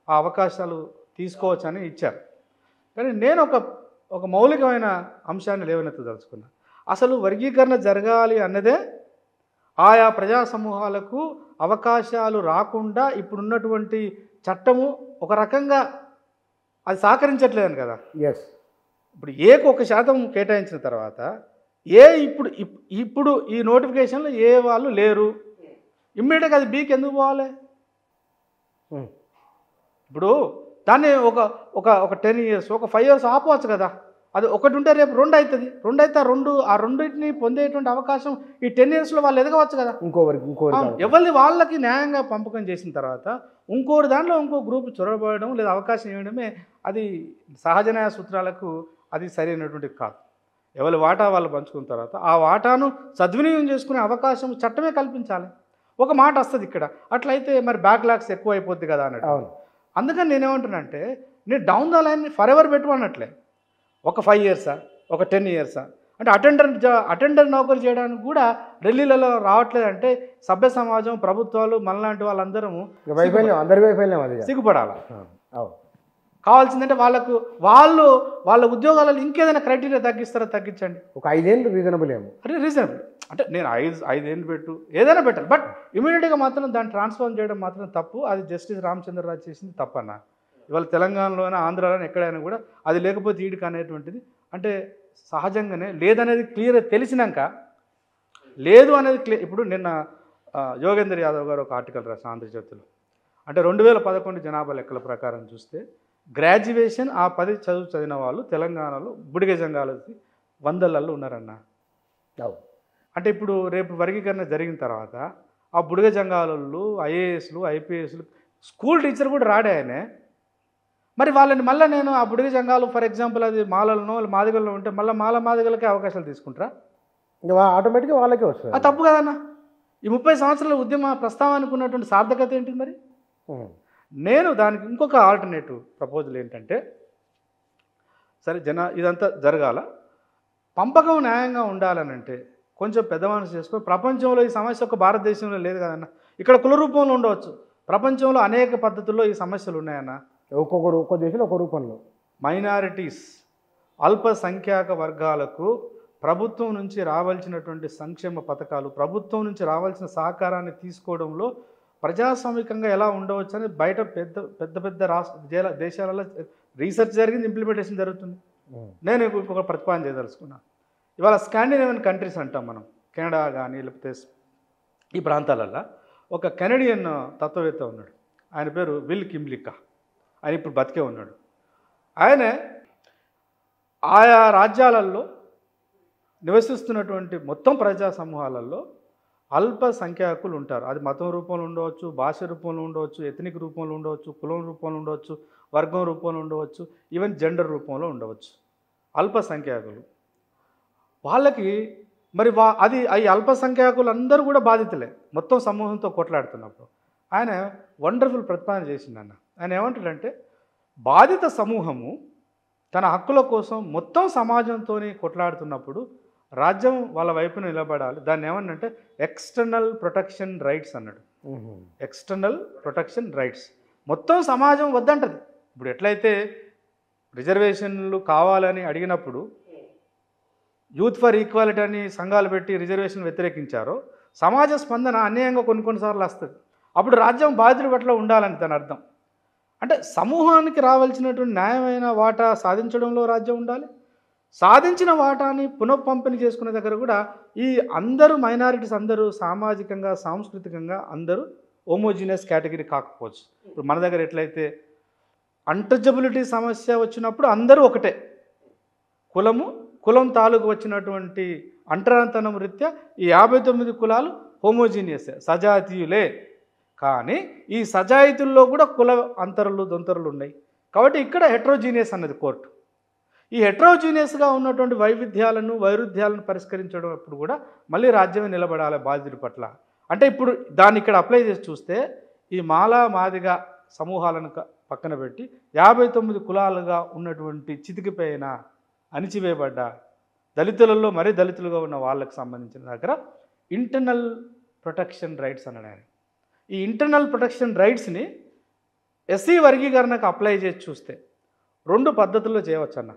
ఆ అవకాశాలు తీసుకోవచ్చని ఇచ్చారు. కానీ నేను ఒక మౌలికమైన అంశాన్ని లేవనెత్తదలుచుకున్నా. అసలు వర్గీకరణ జరగాలి అన్నదే ఆయా ప్రజా సమూహాలకు అవకాశాలు రాకుండా ఇప్పుడున్నటువంటి చట్టము ఒక రకంగా అది సహకరించట్లేదని కదా. ఎస్. ఇప్పుడు ఏకు 1% కేటాయించిన తర్వాత ఇప్పుడు ఈ నోటిఫికేషన్లో ఏ వాళ్ళు లేరు, ఇమ్మీడియట్గా అది బీకి ఎందుకు పోవాలి? ఇప్పుడు దాన్ని ఒక 10 years ఒక 5 years ఆపవచ్చు కదా. అది ఒకటి ఉంటే రేపు 2 అవుతుంది, 2 అయితే ఆ రెండింటిని పొందేటువంటి అవకాశం ఈ 10 yearsలో వాళ్ళు ఎదగవచ్చు కదా. ఇంకోరికి ఎవరిని వాళ్ళకి న్యాయంగా పంపకం చేసిన తర్వాత ఇంకోటి దాంట్లో ఇంకో గ్రూప్ చొరబడడం లేదా అవకాశం ఇవ్వడమే అది సహజ న్యాయ సూత్రాలకు అది సరైనటువంటిది కాదు. ఎవరి వాటా వాళ్ళు పంచుకున్న తర్వాత ఆ వాటాను సద్వినియోగం చేసుకునే అవకాశం చట్టమే కల్పించాలి. ఒక మాట వస్తుంది ఇక్కడ, అట్లయితే మరి బ్యాక్లాగ్స్ ఎక్కువ అయిపోద్ది కదా అన్నట్టు. అందుకని నేనేమంటున్నానంటే నేను down the line for ever పెట్టుకున్నట్లే ఒక 5 years ఒక 10 years అంటే అటెండర్ నౌకరీ చేయడానికి కూడా ఢిల్లీలలో రావట్లేదంటే సభ్య సమాజం, ప్రభుత్వాలు, మనలాంటి వాళ్ళందరము సిగ్గుపడాలి. కావాల్సిందంటే వాళ్ళ ఉద్యోగాలలో ఇంకేదైనా క్రైటీరియా తగ్గించండి. ఒక 5 ఏళ్ళు రీజనబుల్ అంటే నేను 5 ఏళ్ళు పెట్టు ఏదైనా పెట్టాలి, బట్ ఇమీడియట్గా మాత్రం దాన్ని ట్రాన్స్ఫార్మ్ చేయడం మాత్రం తప్పు. అది జస్టిస్ రామచంద్రరాజు చేసింది తప్పన్న. ఇవాళ తెలంగాణలోనే ఆంధ్రాలోనే ఎక్కడైనా కూడా అది లేకపోతే ఈడికి అనేటువంటిది అంటే సహజంగానే లేదనేది క్లియర్ తెలిసినాక లేదు అనేది ఇప్పుడు నిన్న యోగేందర్ యాదవ్ గారు ఒక ఆర్టికల్ రాసిన ఆంధ్రజ్యోతిలో, అంటే 2011 జనాభా లెక్కల ప్రకారం చూస్తే గ్రాడ్యుయేషన్ ఆ 10 చదివిన వాళ్ళు తెలంగాణలో బుడిగ జంగాలకి 100లలో ఉన్నారన్న. అంటే ఇప్పుడు రేపు వర్గీకరణ జరిగిన తర్వాత ఆ బుడిగ జంగాలలో ఐఏఎస్లు, ఐపీఎస్లు, స్కూల్ టీచర్ కూడా రాడే ఆయనే. మరి వాళ్ళని మళ్ళీ నేను ఆ బుడిగ జంగాలు ఫర్ ఎగ్జాంపుల్ అది మాలలను మాదిగల్లో ఉంటే మళ్ళీ మాదిగలకే అవకాశాలు తీసుకుంటారా? ఆటోమేటిక్గా వాళ్ళకే వస్తుంది. అది తప్పు కదన్నా. ఈ 30 సంవత్సరాల ఉద్యమ ప్రస్తావానికి ఉన్నటువంటి సార్థకత ఏంటి మరి? నేను దానికి ఇంకొక ఆల్టర్నేటివ్ ప్రపోజల్ ఏంటంటే, సరే ఇదంతా జరగాల, పంపకం న్యాయంగా ఉండాలనంటే కొంచెం పెద్ద మనసు చేసుకొని ప్రపంచంలో ఈ సమస్య ఒక భారతదేశంలో లేదు కదన్న. ఇక్కడ కుల రూపంలో ఉండవచ్చు, ప్రపంచంలో అనేక పద్ధతుల్లో ఈ సమస్యలు ఉన్నాయన్న. ఒక్కొక్క దేశంలో ఒక రూపంలో మైనారిటీస్, అల్పసంఖ్యాక వర్గాలకు ప్రభుత్వం నుంచి రావాల్సినటువంటి సంక్షేమ పథకాలు, ప్రభుత్వం నుంచి రావాల్సిన సహకారాన్ని తీసుకోవడంలో ప్రజాస్వామికంగా ఎలా ఉండవచ్చు అని బయట పెద్ద రాష్ట్ర దేశాలలో రీసెర్చ్ జరిగింది, ఇంప్లిమెంటేషన్ జరుగుతుంది. నేను ఇంకొక ప్రతిపాదన చేయదలుచుకున్నాను. ఇవాళ స్కాండినేవియన్ కంట్రీస్ అంటాం మనం, కెనడా కానీ లేకపోతే ఈ ప్రాంతాలల్లో ఒక కెనడియన్ తత్వవేత్త ఉన్నాడు, ఆయన పేరు విల్ కిమ్లికా. ఆయన ఇప్పుడు బతికే ఉన్నాడు. ఆయన ఆయా రాజ్యాలలో నివసిస్తున్నటువంటి మొత్తం ప్రజా సమూహాలలో అల్పసంఖ్యాకులు ఉంటారు. అది మతం రూపంలో ఉండవచ్చు, భాష రూపంలో ఉండవచ్చు, ఎథనిక్ రూపంలో ఉండవచ్చు, కులం రూపంలో ఉండవచ్చు, వర్గం రూపంలో ఉండవచ్చు, ఈవెన్ జెండర్ రూపంలో ఉండవచ్చు. అల్పసంఖ్యాకులు వాళ్ళకి మరి ఈ అల్పసంఖ్యాకులు అందరూ కూడా బాధితులే మొత్తం సమూహంతో కొట్లాడుతున్నప్పుడు. ఆయన వండర్ఫుల్ ప్రతిపాదన చేసిందన్న. ఆయన ఏమంటాడంటే బాధిత సమూహము తన హక్కుల కోసం మొత్తం సమాజంతో కొట్లాడుతున్నప్పుడు రాజ్యం వాళ్ళ వైపున నిలబడాలి. దాన్ని ఏమన్నంటే ఎక్స్టర్నల్ ప్రొటెక్షన్ రైట్స్ అన్నాడు. ఎక్స్టర్నల్ ప్రొటెక్షన్ రైట్స్ మొత్తం సమాజం వద్దంటది. ఇప్పుడు ఎట్లయితే రిజర్వేషన్లు కావాలని అడిగినప్పుడు యూత్ ఫర్ ఈక్వాలిటీ అని సంఘాలు పెట్టి రిజర్వేషన్ వ్యతిరేకించారో సమాజ స్పందన అన్యాయంగా కొన్నిసార్లు వస్తుంది. అప్పుడు రాజ్యం బాధితుల పట్ల ఉండాలని దాని అర్థం. అంటే సమూహానికి రావాల్సినటువంటి న్యాయమైన వాటా సాధించడంలో రాజ్యం ఉండాలి. సాధించిన వాటాని పునఃపంపిణీ చేసుకునే దగ్గర కూడా ఈ అందరూ మైనారిటీస్ అందరూ సామాజికంగా, సాంస్కృతికంగా అందరూ హోమోజీనియస్ కేటగిరీ కాకపోవచ్చు. ఇప్పుడు మన దగ్గర ఎట్లయితే అన్టచబిలిటీ సమస్య వచ్చినప్పుడు అందరూ ఒకటే, కులం తాలూకు వచ్చినటువంటి అంటరాంతనం రీత్యా ఈ 59 కులాలు హోమోజీనియస్ సజాతీయులే. కానీ ఈ సజాయితుల్లో కూడా కుల అంతరులు దొంతరులు ఉన్నాయి. కాబట్టి ఇక్కడ హెట్రోజీనియస్ అన్నది కోర్టు. ఈ హెట్రోజీనియస్గా ఉన్నటువంటి వైరుధ్యాలను పరిష్కరించడం అప్పుడు కూడా మళ్ళీ రాజ్యమే నిలబడాలి బాధితుడి పట్ల. అంటే ఇప్పుడు దాన్ని ఇక్కడ అప్లై చేసి చూస్తే ఈ మాదిగ సమూహాలను పక్కన పెట్టి 59 కులాలుగా ఉన్నటువంటి చితికిపోయిన, అణిచివేయబడ్డ దళితులలో మరీ దళితులుగా ఉన్న వాళ్ళకి సంబంధించిన దగ్గర ఇంటర్నల్ ప్రొటెక్షన్ రైట్స్ అన్నాడు. ఈ ఇంటర్నల్ ప్రొటెక్షన్ రైట్స్ని ఎస్సీ వర్గీకరణకు అప్లై చేసి చూస్తే 2 పద్ధతుల్లో చేయవచ్చు అన్న.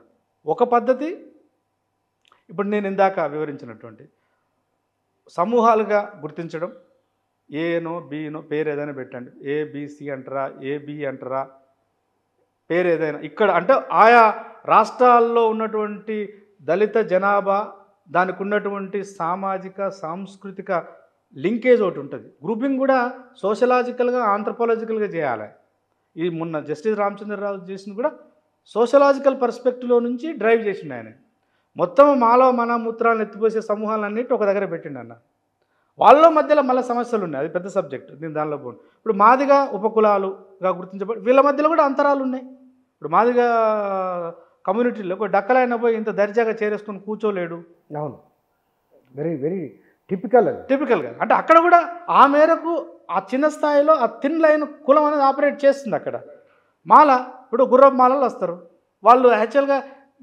ఒక పద్ధతి ఇప్పుడు నేను ఇందాక వివరించినటువంటి సమూహాలుగా గుర్తించడం, ఏనో బీనో పేరు ఏదైనా పెట్టండి, ఏబిసి అంటారా, ఏబి అంటారా, పేరు ఏదైనా ఇక్కడ అంటే ఆయా రాష్ట్రాల్లో ఉన్నటువంటి దళిత జనాభా దానికి ఉన్నటువంటి సామాజిక సాంస్కృతిక లింకేజ్ ఒకటి ఉంటుంది. గ్రూపింగ్ కూడా సోషలాజికల్గా ఆంథ్రపాలజికల్గా చేయాలి. ఈ మొన్న జస్టిస్ రామచంద్రరావు చేసింది కూడా సోషలాజికల్ పర్స్పెక్టివ్లో నుంచి డ్రైవ్ చేసిండు ఆయన. మొత్తం మాలో మన మూత్రాలను ఎత్తిపోసే సమూహాలన్నిటి ఒక దగ్గర పెట్టిండు అన్న. వాళ్ళ మధ్యలో మళ్ళీ సమస్యలు ఉన్నాయి, అది పెద్ద సబ్జెక్ట్, నేను దానిలో పోను. ఇప్పుడు మాదిగా ఉపకులాలుగా గుర్తించబడి వీళ్ళ మధ్యలో కూడా అంతరాలు ఉన్నాయి. ఇప్పుడు మాదిగా కమ్యూనిటీలో ఒక డక్కలైన పోయి ఇంత దర్జాగా చేరేసుకొని కూర్చోలేడు. అవును, వెరీ వెరీ టిపికల్ అది. టిపికల్గా అంటే అక్కడ కూడా ఆ మేరకు ఆ చిన్న స్థాయిలో ఆ థిన్ లైన్ కులం అనేది ఆపరేట్ చేస్తుంది అక్కడ. మాల ఇప్పుడు గుర్రపు మాలలు వస్తారు, వాళ్ళు యాక్చువల్గా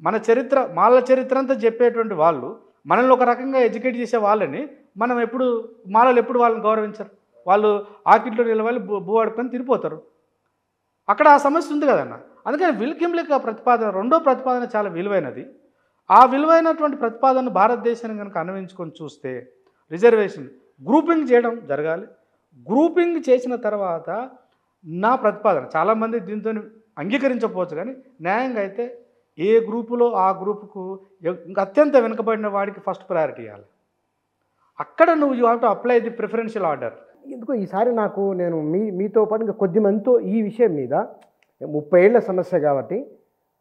మన చరిత్ర మాల చరిత్ర అంతా చెప్పేటువంటి వాళ్ళు మనల్ని ఒక రకంగా ఎడ్యుకేట్ చేసే వాళ్ళని మనం ఎప్పుడు మాలలు ఎప్పుడు వాళ్ళని గౌరవించరు. వాళ్ళు ఆకిట్లో నిలవాలి బూ ఆడుకొని తిరిగిపోతారు. అక్కడ ఆ సమస్య ఉంది కదన్న. అందుకని విల్కింబ్లిక్ ప్రతిపాదన రెండో ప్రతిపాదన చాలా విలువైనది. ఆ విలువైనటువంటి ప్రతిపాదనను భారతదేశాన్ని కనుక అన్వయించుకొని చూస్తే రిజర్వేషన్ గ్రూపింగ్ చేయడం జరగాలి. గ్రూపింగ్ చేసిన తర్వాత నా ప్రతిపాదన చాలామంది దీంతో అంగీకరించకపోవచ్చు, కానీ న్యాయంగా అయితే ఏ గ్రూపులో ఆ గ్రూపుకు ఇంకా అత్యంత వెనుకబడిన వాడికి ఫస్ట్ ప్రయారిటీ ఇవ్వాలి. అక్కడ నువ్వు you have to apply the preferential order. ఎందుకో ఈసారి నాకు నేను మీతో పాటు ఇంకా కొద్ది మందితో ఈ విషయం మీద 30 ఏళ్ల సమస్య కాబట్టి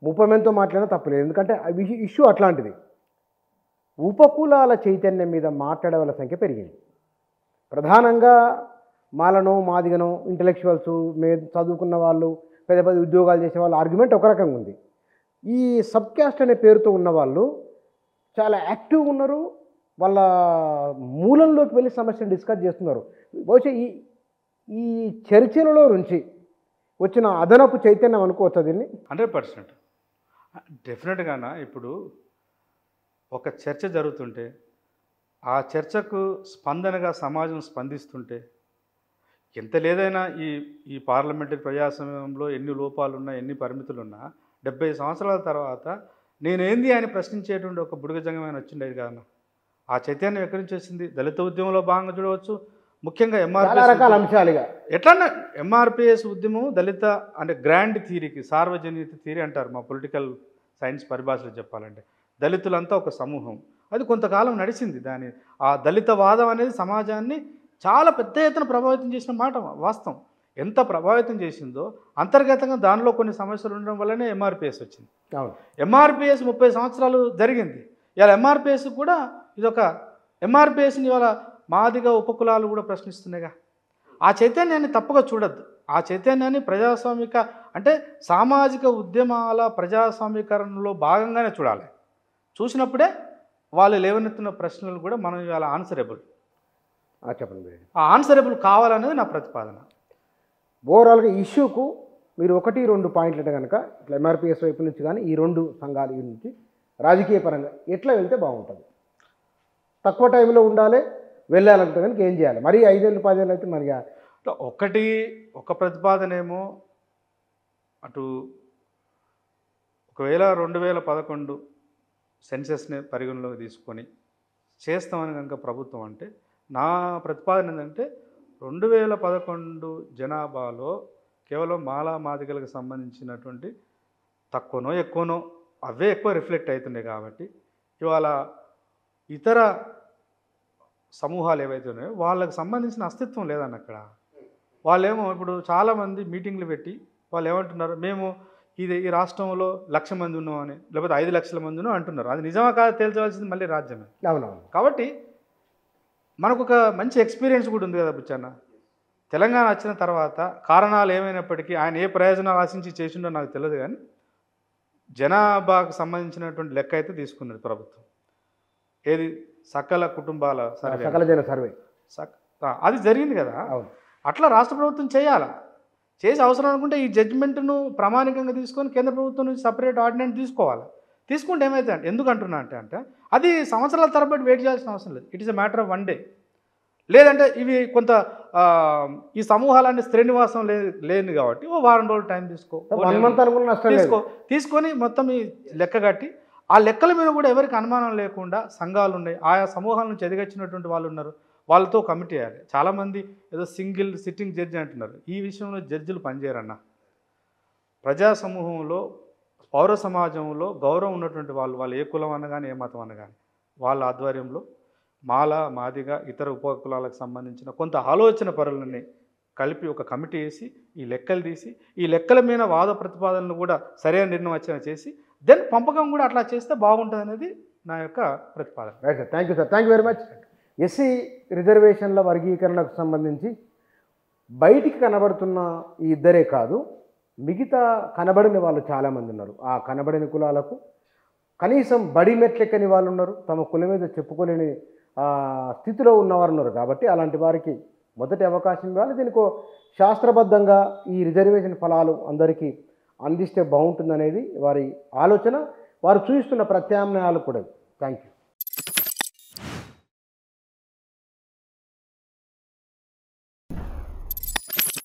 30 మందితో మాట్లాడినా తప్పలేదు. ఎందుకంటే ఇష్యూ అట్లాంటిది. ఉపకులాల చైతన్యం మీద మాట్లాడే వాళ్ళ సంఖ్య పెరిగింది. ప్రధానంగా మాలనో మాదిగనో ఇంటలెక్చువల్స్ చదువుకున్న వాళ్ళు పెద్ద పెద్ద ఉద్యోగాలు చేసే వాళ్ళ ఆర్గ్యుమెంట్ ఒక రకంగా ఉంది. ఈ సబ్ క్యాస్ట్ అనే పేరుతో ఉన్నవాళ్ళు చాలా యాక్టివ్గా ఉన్నారు, వాళ్ళ మూలంలోకి వెళ్ళి సమస్యను డిస్కస్ చేస్తున్నారు. బహుశా ఈ చర్చలలో నుంచి వచ్చిన అదనపు చైతన్యం అనుకోవచ్చు దీన్ని. 100% డెఫినెట్గానా. ఇప్పుడు ఒక చర్చ జరుగుతుంటే ఆ చర్చకు స్పందనగా సమాజం స్పందిస్తుంటే ఎంత లేదైనా ఈ పార్లమెంటరీ ప్రజాస్వామ్యంలో ఎన్ని లోపాలున్నా ఎన్ని పరిమితులున్నా 70 సంవత్సరాల తర్వాత నేనేంది అని ప్రశ్నించేటువంటి ఒక బుడగజంగమైన వచ్చిండేది కాదన్న. ఆ చైతన్యం ఎక్కడి నుంచి వచ్చింది? దళిత ఉద్యమంలో భాగంగా చూడవచ్చు. ముఖ్యంగా రకాల అంశాలుగా ఎట్లన్నా ఎంఆర్పిఎస్ ఉద్యమం దళిత అంటే గ్రాండ్ థియరీకి సార్వజనీయత థియరీ అంటారు మా పొలిటికల్ సైన్స్ పరిభాషలో చెప్పాలంటే. దళితులంతా ఒక సమూహం, అది కొంతకాలం నడిచింది. ఆ దళిత వాదం అనేది సమాజాన్ని చాలా పెద్ద ఎత్తున ప్రభావితం చేసిన మాట వాస్తవం. ఎంత ప్రభావితం చేసిందో అంతర్గతంగా దానిలో కొన్ని సమస్యలు ఉండడం వల్లనే ఎంఆర్పిఎస్ వచ్చింది. ఎంఆర్పిఎస్ 30 సంవత్సరాలు జరిగింది. ఇవాళ ఎంఆర్పిఎస్ కూడా ఇదొక ఎంఆర్పిఎస్ని ఇవాళ మాదిగా ఉపకులాలు కూడా ప్రశ్నిస్తున్నాయిగా. ఆ చైతన్యాన్ని తప్పుగా చూడద్దు. ఆ చైతన్యాన్ని ప్రజాస్వామిక అంటే సామాజిక ఉద్యమాల ప్రజాస్వామీకరణలో భాగంగానే చూడాలి. చూసినప్పుడే వాళ్ళు లేవనెత్తిన ప్రశ్నలు కూడా మనం ఇవాళ ఆన్సరబుల్. చెప్పండి. ఆ ఆన్సరబుల్ కావాలనేది నా ప్రతిపాదన. ఓవరాల్గా ఇష్యూకు మీరు 1-2 పాయింట్లు అంటే కనుక ఇట్లా ఎంఆర్పిఎస్ వైపు నుంచి కానీ ఈ 2 సంఘాల నుంచి రాజకీయ పరంగా ఎట్లా వెళ్తే బాగుంటుంది? తక్కువ టైంలో ఉండాలి, వెళ్ళాలంటే కనుక ఏం చేయాలి? మరీ 5 ఏళ్ళు 10 ఏళ్ళు అయితే మరి ఒక ప్రతిపాదన ఏమో అటు ఒకవేళ 2011 సెన్సెస్ని పరిగణలోకి తీసుకొని చేస్తామని కనుక ప్రభుత్వం అంటే నా ప్రతిపాదన ఏంటంటే 2011 జనాభాలో కేవలం మాలా మాదిగలకు సంబంధించినటువంటి తక్కువనో ఎక్కువనో అవే ఎక్కువ రిఫ్లెక్ట్ అవుతుండే కాబట్టి ఇవాళ ఇతర సమూహాలు ఏవైతే ఉన్నాయో వాళ్ళకి సంబంధించిన అస్తిత్వం లేదన్న అక్కడ. వాళ్ళేమో ఇప్పుడు చాలామంది మీటింగ్లు పెట్టి వాళ్ళు ఏమంటున్నారు, మేము ఈ రాష్ట్రంలో 1,00,000 మంది ఉన్నామని లేకపోతే 5 లక్షల మంది ఉన్నాం అంటున్నారు. అది నిజమా కాదు తేల్చవలసింది మళ్ళీ రాజ్యమే. అవునవును. కాబట్టి మనకు ఒక మంచి ఎక్స్పీరియన్స్ కూడా ఉంది కదా బుచ్చన్న. తెలంగాణ వచ్చిన తర్వాత కారణాలు ఏమైనప్పటికీ ఆయన ఏ ప్రయోజనాలు ఆశించి చేసిండో నాకు తెలియదు, కానీ జనాభాకు సంబంధించినటువంటి లెక్క అయితే తీసుకున్నది ప్రభుత్వం. ఏది సకల కుటుంబాల సర్వే, సకల జన సర్వే అది జరిగింది కదా. అట్లా రాష్ట్ర ప్రభుత్వం చేయాలా, చేసి అవసరం అనుకుంటే ఈ జడ్జిమెంట్ను ప్రామాణికంగా తీసుకొని కేంద్ర ప్రభుత్వం నుంచి సపరేట్ ఆర్డినెన్స్ తీసుకోవాలి. తీసుకుంటే ఏమైతే అంటే ఎందుకు అంటున్నా అంటే అది సంవత్సరాల తరబడి వెయిట్ చేయాల్సిన అవసరం లేదు. It is a matter of 1 day. లేదంటే ఇవి కొంత ఈ సమూహాలన్నీ శ్రేణివాసం లేదు కాబట్టి 1 వారం రోజులు టైం తీసుకొని మొత్తం ఈ లెక్క కట్టి ఆ లెక్కల మీద కూడా ఎవరికి అనుమానం లేకుండా సంఘాలు ఉన్నాయి, ఆయా సమూహాల నుంచి ఎదిగొచ్చినటువంటి వాళ్ళు ఉన్నారు, వాళ్ళతో కమిటీ వేయాలి. చాలామంది ఏదో సింగిల్ సిట్టింగ్ జడ్జి అంటున్నారు. ఈ విషయంలో జడ్జిలు పనిచేయరన్న. ప్రజా సమూహంలో, పౌర సమాజంలో గౌరవం ఉన్నటువంటి వాళ్ళు ఏ కులం అన్న కానీ ఏ మతం అన్న కానీ వాళ్ళ ఆధ్వర్యంలో మాల, మాదిగ, ఇతర ఉపకులాలకు సంబంధించిన కొంత ఆలోచన పరులని కలిపి ఒక కమిటీ వేసి ఈ లెక్కలు తీసి ఈ లెక్కల మీద వాద ప్రతిపాదనలు కూడా సరైన నిర్ణయం చేసి దెన్ పంపకం కూడా అట్లా చేస్తే బాగుంటుంది అనేది నా యొక్క ప్రతిపాదన. Right sir, thank you sir, thank you very much. SC రిజర్వేషన్ల వర్గీకరణకు సంబంధించి బయటికి కనబడుతున్న ఈ ఇద్దరే కాదు, మిగతా కనబడిన వాళ్ళు చాలామంది ఉన్నారు. ఆ కనబడిన కులాలకు కనీసం బడి మెట్లెక్కని వాళ్ళు ఉన్నారు, తమ కులం మీద చెప్పుకోలేని స్థితిలో ఉన్నవారు ఉన్నారు. కాబట్టి అలాంటి వారికి మొదటి అవకాశం ఇవ్వాలి. దీనికి శాస్త్రబద్ధంగా ఈ రిజర్వేషన్ ఫలాలు అందరికీ అందిస్తే బాగుంటుందనేది వారి ఆలోచన, వారు చూపిస్తున్న ప్రత్యామ్నాయాలు కూడా. Thank you.